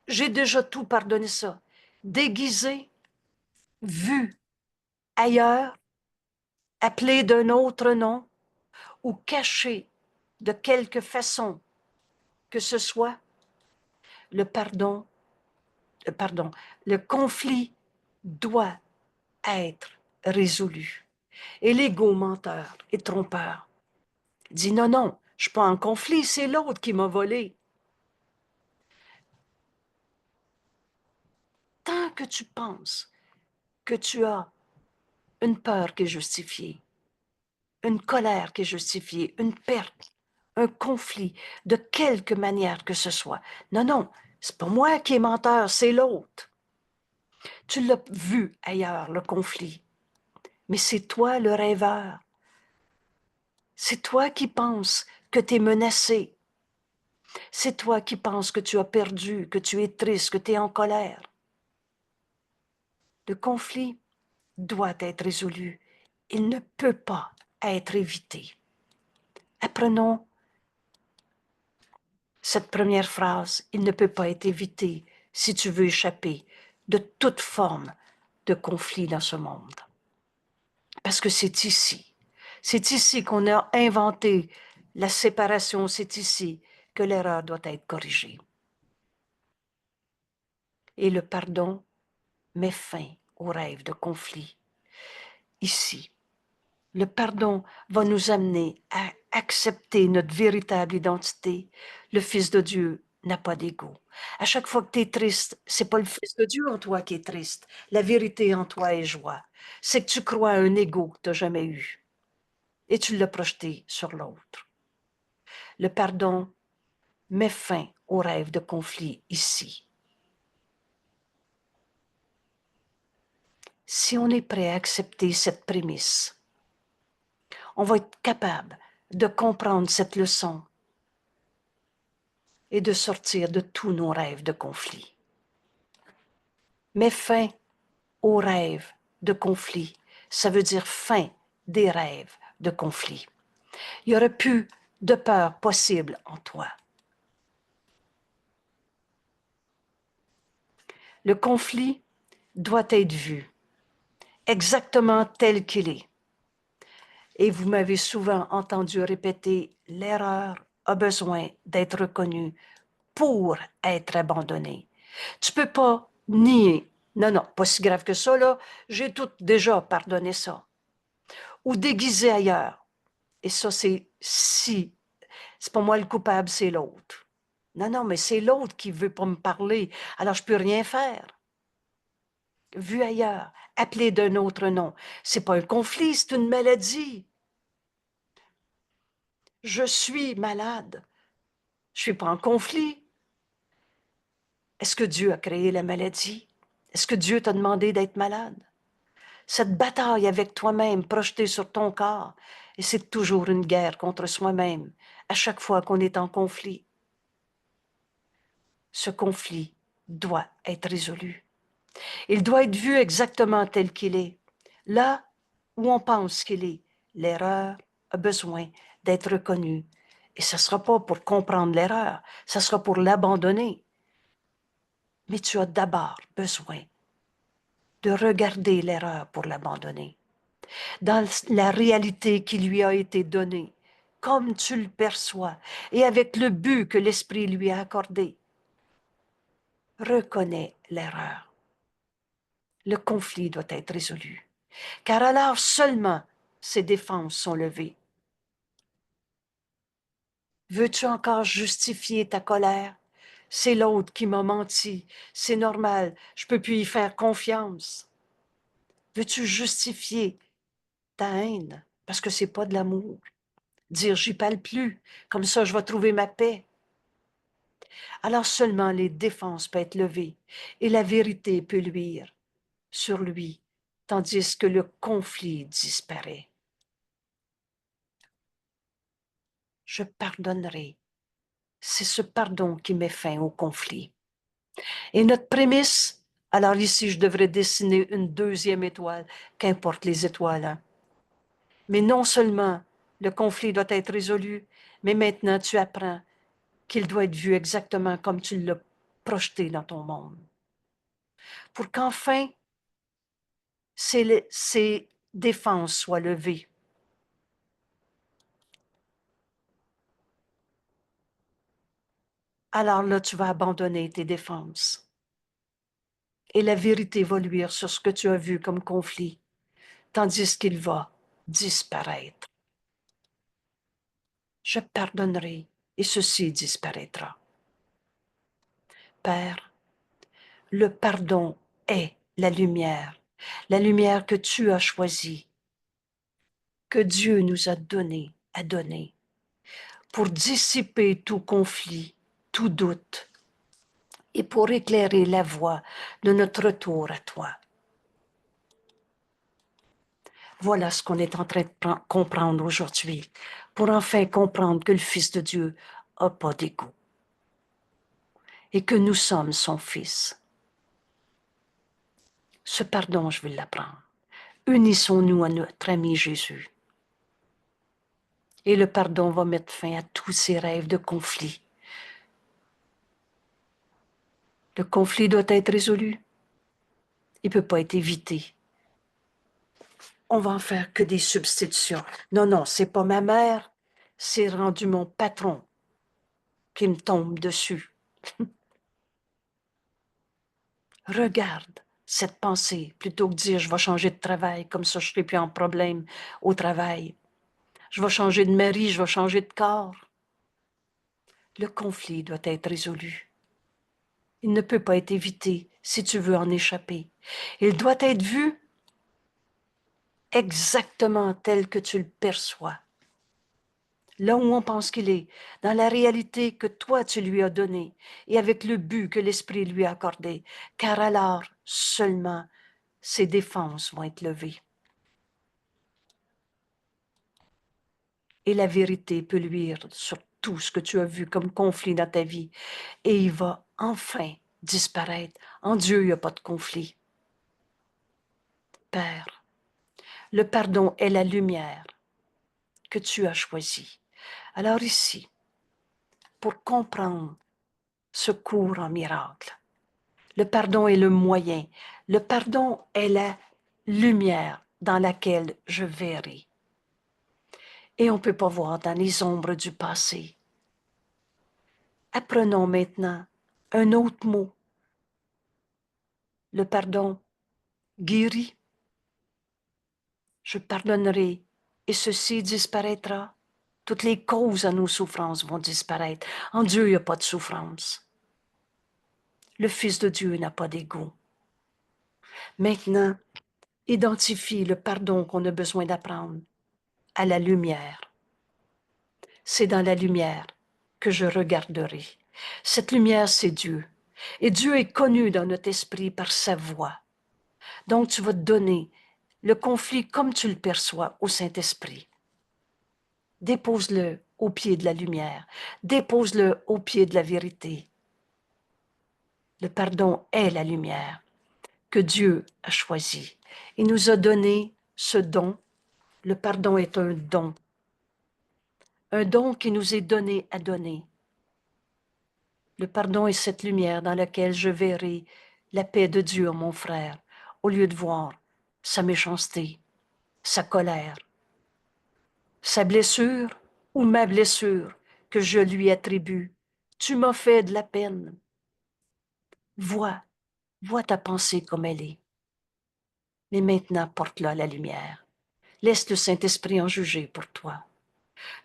J'ai déjà tout pardonné ça. Déguisé, vu ailleurs, appelé d'un autre nom ou caché de quelque façon que ce soit, le le conflit doit être résolu. Et l'ego menteur et trompeur dit non, non, je suis pas en conflit, c'est l'autre qui m'a volé. Tant que tu penses que tu as une peur qui est justifiée, une colère qui est justifiée, une perte, un conflit, de quelque manière que ce soit. Non, non, c'est pas moi qui est menteur, c'est l'autre. Tu l'as vu ailleurs, le conflit. Mais c'est toi le rêveur. C'est toi qui penses que tu es menacé. C'est toi qui penses que tu as perdu, que tu es triste, que tu es en colère. Le conflit doit être résolu. Il ne peut pas être évité. Apprenons cette première phrase. Il ne peut pas être évité si tu veux échapper de toute forme de conflit dans ce monde. Parce que c'est ici. C'est ici qu'on a inventé la séparation. C'est ici que l'erreur doit être corrigée. Et le pardon met fin au rêve de conflit. Ici, Le pardon va nous amener à accepter notre véritable identité. Le Fils de Dieu n'a pas d'ego. À chaque fois que tu es triste, c'est pas le Fils de Dieu en toi qui est triste. La vérité en toi est joie. C'est que tu crois à un ego que tu n'as jamais eu et tu l'as projeté sur l'autre. Le pardon met fin au rêve de conflit ici. Si on est prêt à accepter cette prémisse, on va être capable de comprendre cette leçon et de sortir de tous nos rêves de conflit. Mets fin aux rêves de conflit. Ça veut dire fin des rêves de conflit. Il n'y aurait plus de peur possible en toi. Le conflit doit être vu exactement tel qu'il est. Et vous m'avez souvent entendu répéter, l'erreur a besoin d'être reconnue pour être abandonnée. Tu peux pas nier. Non, non, pas si grave que ça, là. J'ai tout déjà pardonné ça. Ou déguisé ailleurs. Et ça, c'est si. C'est pas moi le coupable, c'est l'autre. Non, non, mais c'est l'autre qui veut pas me parler. Alors, je peux rien faire. Vu ailleurs, appelé d'un autre nom. C'est pas un conflit, c'est une maladie. Je suis malade. Je suis pas en conflit. Est-ce que Dieu a créé la maladie? Est-ce que Dieu t'a demandé d'être malade? Cette bataille avec toi-même projetée sur ton corps, et c'est toujours une guerre contre soi-même, à chaque fois qu'on est en conflit. Ce conflit doit être résolu. Il doit être vu exactement tel qu'il est. Là où on pense qu'il est, l'erreur a besoin d'être reconnue. Et ce ne sera pas pour comprendre l'erreur, ce sera pour l'abandonner. Mais tu as d'abord besoin de regarder l'erreur pour l'abandonner. Dans la réalité qui lui a été donnée, comme tu le perçois, et avec le but que l'Esprit lui a accordé. Reconnais l'erreur. Le conflit doit être résolu, car alors seulement ses défenses sont levées. Veux-tu encore justifier ta colère? C'est l'autre qui m'a menti. C'est normal, je peux plus y faire confiance. Veux-tu justifier ta haine? Parce que c'est pas de l'amour. Dire j'y parle plus, comme ça je vais trouver ma paix. Alors seulement les défenses peuvent être levées et la vérité peut luire sur lui, tandis que le conflit disparaît. Je pardonnerai. C'est ce pardon qui met fin au conflit. Et notre prémisse, alors ici, je devrais dessiner une deuxième étoile, qu'importe les étoiles. Hein. Mais non seulement le conflit doit être résolu, mais maintenant tu apprends qu'il doit être vu exactement comme tu l'as projeté dans ton monde. Pour qu'enfin, ces défenses soient levées. Alors là, tu vas abandonner tes défenses. Et la vérité va luire sur ce que tu as vu comme conflit, tandis qu'il va disparaître. Je pardonnerai et ceci disparaîtra. Père, le pardon est la lumière que tu as choisie, que Dieu nous a donnée, pour dissiper tout conflit, tout doute, et pour éclairer la voie de notre retour à toi. Voilà ce qu'on est en train de comprendre aujourd'hui, pour enfin comprendre que le Fils de Dieu n'a pas d'égo et que nous sommes son Fils. Ce pardon, je vais l'apprendre. Unissons-nous à notre ami Jésus. Et le pardon va mettre fin à tous ces rêves de conflit. Le conflit doit être résolu. Il ne peut pas être évité. On va en faire que des substitutions. Non, non, c'est pas ma mère, c'est rendu mon patron qui me tombe dessus. Regarde cette pensée, plutôt que de dire « je vais changer de travail, comme ça je ne serai plus en problème au travail. Je vais changer de mari, je vais changer de corps. » Le conflit doit être résolu. Il ne peut pas être évité si tu veux en échapper. Il doit être vu exactement tel que tu le perçois. Là où on pense qu'il est, dans la réalité que toi tu lui as donnée et avec le but que l'Esprit lui a accordé, car alors seulement ses défenses vont être levées. Et la vérité peut luire sur tout ce que tu as vu comme conflit dans ta vie et il va enfin disparaître. En Dieu, il n'y a pas de conflit. Père, le pardon est la lumière que tu as choisie. Alors ici, pour comprendre ce cours en miracle, le pardon est le moyen. Le pardon est la lumière dans laquelle je verrai. Et on ne peut pas voir dans les ombres du passé. Apprenons maintenant un autre mot. Le pardon guérit. Je pardonnerai et ceci disparaîtra. Toutes les causes à nos souffrances vont disparaître. En Dieu, il n'y a pas de souffrance. Le Fils de Dieu n'a pas d'ego. Maintenant, identifie le pardon qu'on a besoin d'apprendre à la lumière. C'est dans la lumière que je regarderai. Cette lumière, c'est Dieu. Et Dieu est connu dans notre esprit par sa voix. Donc, tu vas te donner le conflit comme tu le perçois au Saint-Esprit. Dépose-le au pied de la lumière. Dépose-le au pied de la vérité. Le pardon est la lumière que Dieu a choisie. Il nous a donné ce don. Le pardon est un don. Un don qui nous est donné à donner. Le pardon est cette lumière dans laquelle je verrai la paix de Dieu en mon frère, au lieu de voir sa méchanceté, sa colère, sa blessure ou ma blessure que je lui attribue. Tu m'as fait de la peine. Vois ta pensée comme elle est. Mais maintenant, porte-la à la lumière. Laisse le Saint-Esprit en juger pour toi.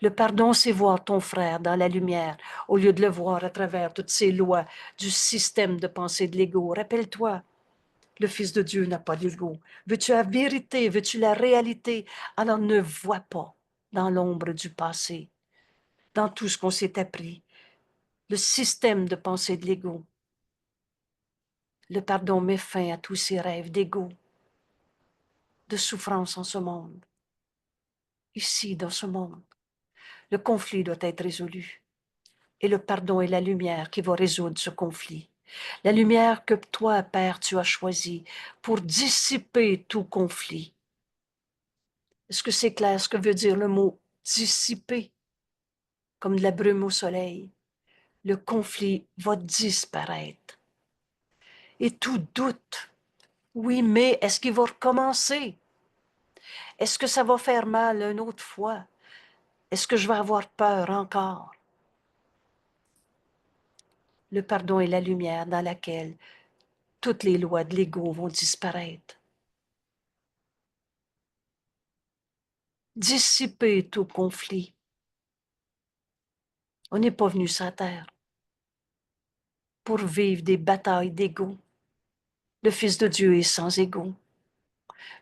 Le pardon, c'est voir ton frère dans la lumière, au lieu de le voir à travers toutes ces lois du système de pensée de l'ego. Rappelle-toi, le Fils de Dieu n'a pas d'ego. Veux-tu la vérité? Veux-tu la réalité? Alors ne vois pas dans l'ombre du passé, dans tout ce qu'on s'est appris, le système de pensée de l'ego. Le pardon met fin à tous ces rêves d'ego, de souffrance en ce monde. Ici, dans ce monde, le conflit doit être résolu. Et le pardon est la lumière qui va résoudre ce conflit. La lumière que toi, Père, tu as choisie pour dissiper tout conflit. Est-ce que c'est clair ce que veut dire le mot dissiper? Comme de la brume au soleil. Le conflit va disparaître. Et tout doute. Oui, mais est-ce qu'il va recommencer? Est-ce que ça va faire mal une autre fois? Est-ce que je vais avoir peur encore? Le pardon est la lumière dans laquelle toutes les lois de l'ego vont disparaître. Dissiper tout conflit. On n'est pas venu sur la terre pour vivre des batailles d'ego. Le Fils de Dieu est sans ego.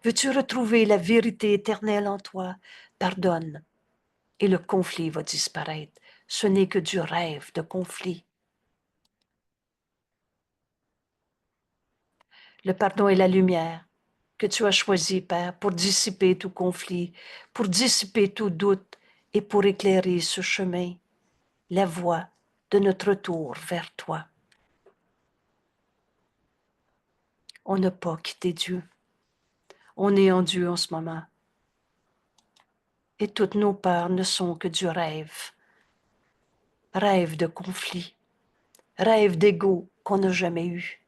Veux-tu retrouver la vérité éternelle en toi? Pardonne et le conflit va disparaître. Ce n'est que du rêve de conflit. Le pardon est la lumière que tu as choisie, Père, pour dissiper tout conflit, pour dissiper tout doute et pour éclairer ce chemin, la voie de notre retour vers toi. On n'a pas quitté Dieu. On est en Dieu en ce moment. Et toutes nos peurs ne sont que du rêve. Rêve de conflit. Rêve d'ego qu'on n'a jamais eu.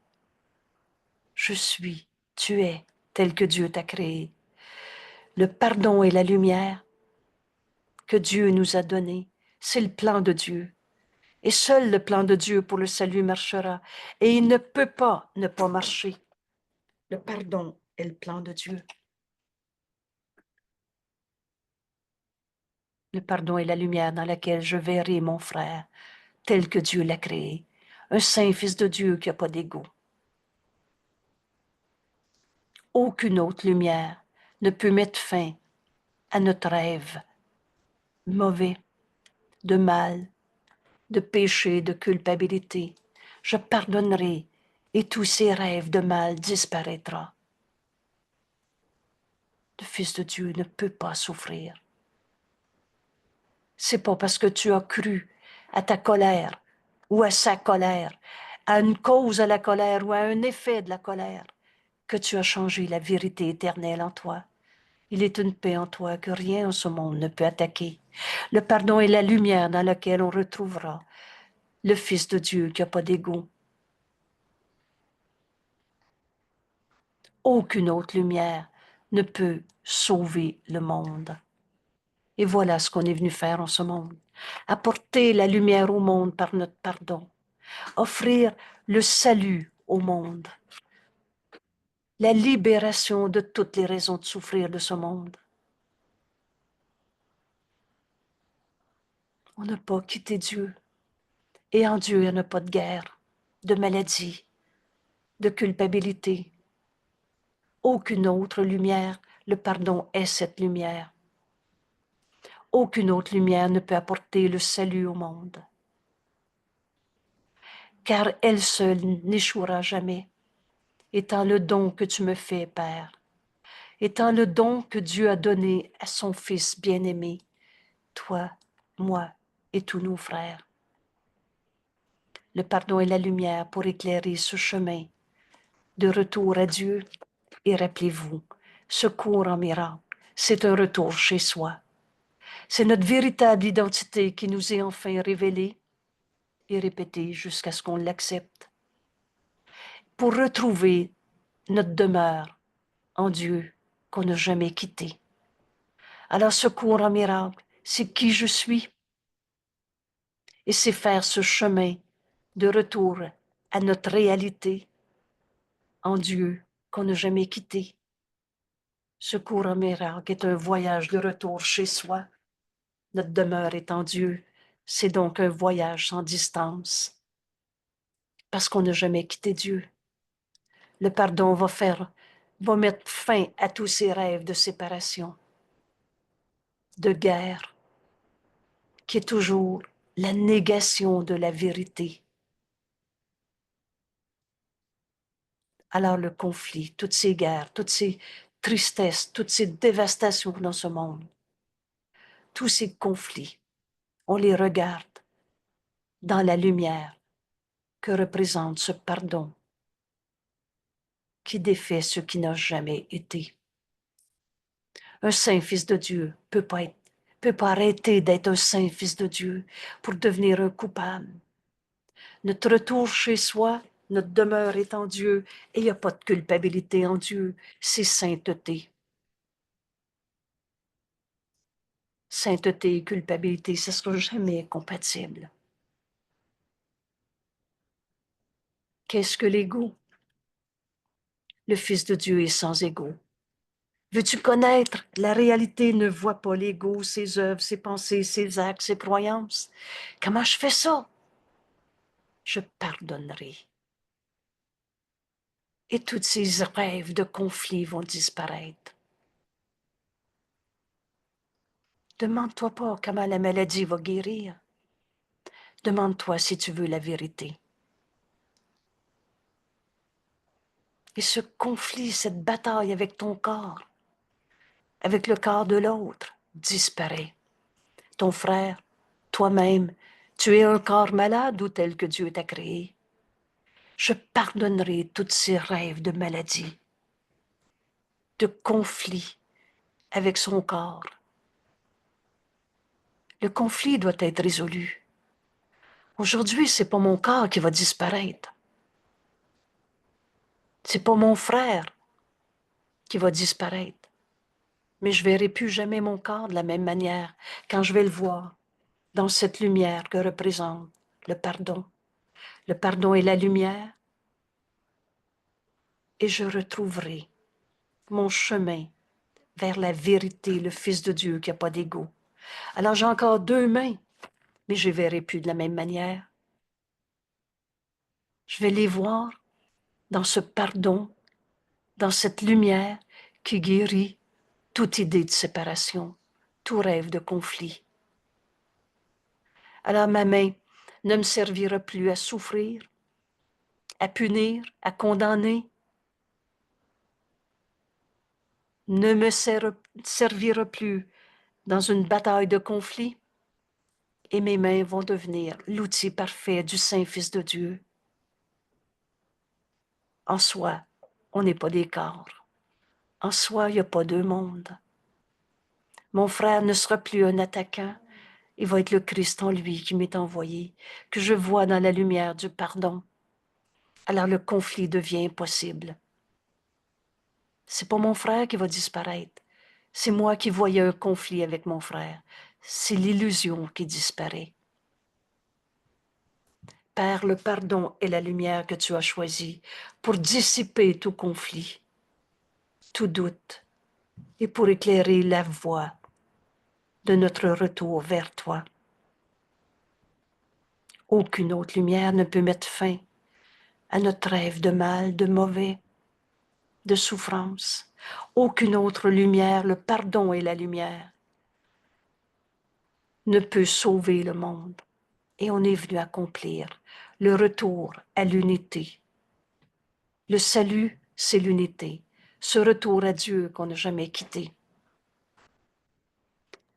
Je suis, tu es, tel que Dieu t'a créé. Le pardon et la lumière que Dieu nous a donné, c'est le plan de Dieu. Et seul le plan de Dieu pour le salut marchera. Et il ne peut pas ne pas marcher. Le pardon est le plan de Dieu. Le pardon est la lumière dans laquelle je verrai mon frère, tel que Dieu l'a créé, un saint fils de Dieu qui n'a pas d'ego. Aucune autre lumière ne peut mettre fin à notre rêve mauvais, de mal, de péché, de culpabilité. Je pardonnerai et tous ces rêves de mal disparaîtront. Le Fils de Dieu ne peut pas souffrir. C'est pas parce que tu as cru à ta colère ou à sa colère, à une cause à la colère ou à un effet de la colère, que tu as changé la vérité éternelle en toi. Il est une paix en toi que rien en ce monde ne peut attaquer. Le pardon est la lumière dans laquelle on retrouvera le Fils de Dieu qui n'a pas d'ego. Aucune autre lumière ne peut sauver le monde. Et voilà ce qu'on est venu faire en ce monde. Apporter la lumière au monde par notre pardon. Offrir le salut au monde. La libération de toutes les raisons de souffrir de ce monde. On n'a pas quitté Dieu. Et en Dieu, il n'y en a pas de guerre, de maladie, de culpabilité. Aucune autre lumière, le pardon est cette lumière. Aucune autre lumière ne peut apporter le salut au monde. Car elle seule n'échouera jamais, étant le don que tu me fais, Père, étant le don que Dieu a donné à son Fils bien-aimé, toi, moi et tous nos frères. Le pardon est la lumière pour éclairer ce chemin de retour à Dieu. Et rappelez-vous, secours en miracle, c'est un retour chez soi. C'est notre véritable identité qui nous est enfin révélée et répétée jusqu'à ce qu'on l'accepte. Pour retrouver notre demeure en Dieu qu'on n'a jamais quitté. Alors, secours en miracle, c'est qui je suis. Et c'est faire ce chemin de retour à notre réalité en Dieu qu'on n'a jamais quitté. Secours en miracle est un voyage de retour chez soi. Notre demeure est en Dieu. C'est donc un voyage sans distance. Parce qu'on n'a jamais quitté Dieu. Le pardon va mettre fin à tous ces rêves de séparation, de guerre, qui est toujours la négation de la vérité. Alors le conflit, toutes ces guerres, toutes ces tristesses, toutes ces dévastations dans ce monde, tous ces conflits, on les regarde dans la lumière que représente ce pardon qui défait ce qui n'a jamais été. Un saint fils de Dieu peut pas arrêter d'être un saint fils de Dieu pour devenir un coupable. Notre retour chez soi, notre demeure est en Dieu et il n'y a pas de culpabilité en Dieu, c'est sainteté. Sainteté et culpabilité, ce ne sera jamais compatible. Qu'est-ce que l'ego? Le Fils de Dieu est sans ego. Veux-tu connaître la réalité? Ne vois pas l'ego, ses œuvres, ses pensées, ses actes, ses croyances. Comment je fais ça? Je pardonnerai. Et tous ces rêves de conflit vont disparaître. Demande-toi pas comment la maladie va guérir. Demande-toi si tu veux la vérité. Et ce conflit, cette bataille avec ton corps, avec le corps de l'autre, disparaît. Ton frère, toi-même, tu es un corps malade ou tel que Dieu t'a créé. Je pardonnerai tous ces rêves de maladie, de conflit avec son corps. Le conflit doit être résolu. Aujourd'hui, c'est pas mon corps qui va disparaître. C'est pas mon frère qui va disparaître. Mais je verrai plus jamais mon corps de la même manière quand je vais le voir dans cette lumière que représente le pardon. Le pardon est la lumière et je retrouverai mon chemin vers la vérité, le Fils de Dieu qui n'a pas d'ego. Alors j'ai encore deux mains, mais je ne verrai plus de la même manière. Je vais les voir dans ce pardon, dans cette lumière qui guérit toute idée de séparation, tout rêve de conflit. Alors ma main ne me servira plus à souffrir, à punir, à condamner, ne me servira plus dans une bataille de conflit, et mes mains vont devenir l'outil parfait du Saint-Fils de Dieu. En soi, on n'est pas des corps. En soi, il n'y a pas deux mondes. Mon frère ne sera plus un attaquant. Il va être le Christ en lui qui m'est envoyé, que je vois dans la lumière du pardon. Alors le conflit devient impossible. C'est pas mon frère qui va disparaître. C'est moi qui voyais un conflit avec mon frère. C'est l'illusion qui disparaît. Père, le pardon est la lumière que tu as choisie pour dissiper tout conflit, tout doute, et pour éclairer la voie de notre retour vers toi. Aucune autre lumière ne peut mettre fin à notre rêve de mal, de mauvais, de souffrance. Aucune autre lumière, le pardon est la lumière, ne peut sauver le monde. Et on est venu accomplir le retour à l'unité. Le salut, c'est l'unité, ce retour à Dieu qu'on n'a jamais quitté.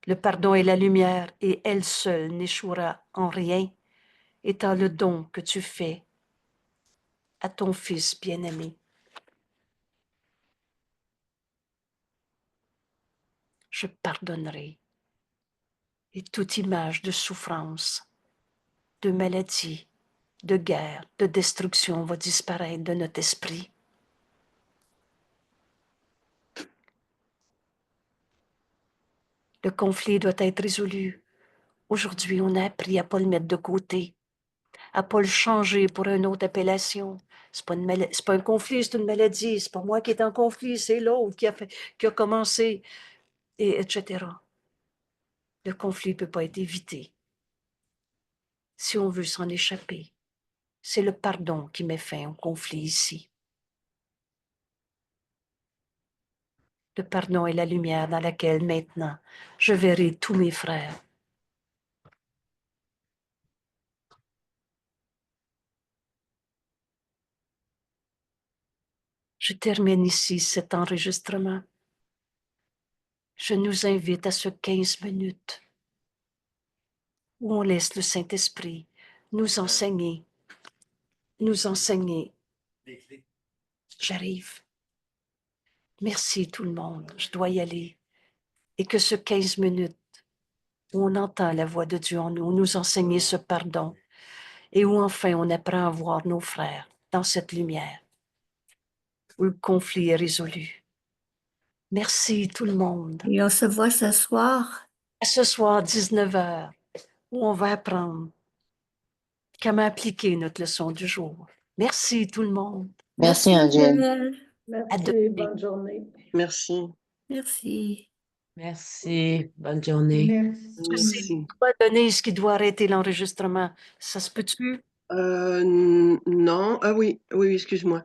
Le pardon est la lumière et elle seule n'échouera en rien, étant le don que tu fais à ton Fils bien-aimé. Je pardonnerai. Et toute image de souffrance, de maladie, de guerre, de destruction va disparaître de notre esprit. Le conflit doit être résolu. Aujourd'hui, on a appris à ne pas le mettre de côté, à ne pas le changer pour une autre appellation. C'est pas un conflit, c'est une maladie. C'est pas moi qui est en conflit, c'est l'autre qui a commencé, et etc. Le conflit ne peut pas être évité. Si on veut s'en échapper, c'est le pardon qui met fin au conflit ici. Le pardon est la lumière dans laquelle maintenant je verrai tous mes frères. Je termine ici cet enregistrement. Je nous invite à ce 15 minutes où on laisse le Saint-Esprit nous enseigner. Nous enseigner. J'arrive. Merci tout le monde. Je dois y aller. Et que ce 15 minutes où on entend la voix de Dieu en nous, nous enseigner ce pardon et où enfin on apprend à voir nos frères dans cette lumière où le conflit est résolu. Merci tout le monde. Et on se voit ce soir. À ce soir, 19h, où on va apprendre comment appliquer notre leçon du jour. Merci tout le monde. Merci, Angèle. Angèle. À Merci, demain. bonne journée. Merci. Merci. Merci. Bonne journée. Est-ce que c'est Merci. toi, Denise, qui doit arrêter l'enregistrement? Ça se peut-tu? Non. Ah oui, oui, excuse-moi.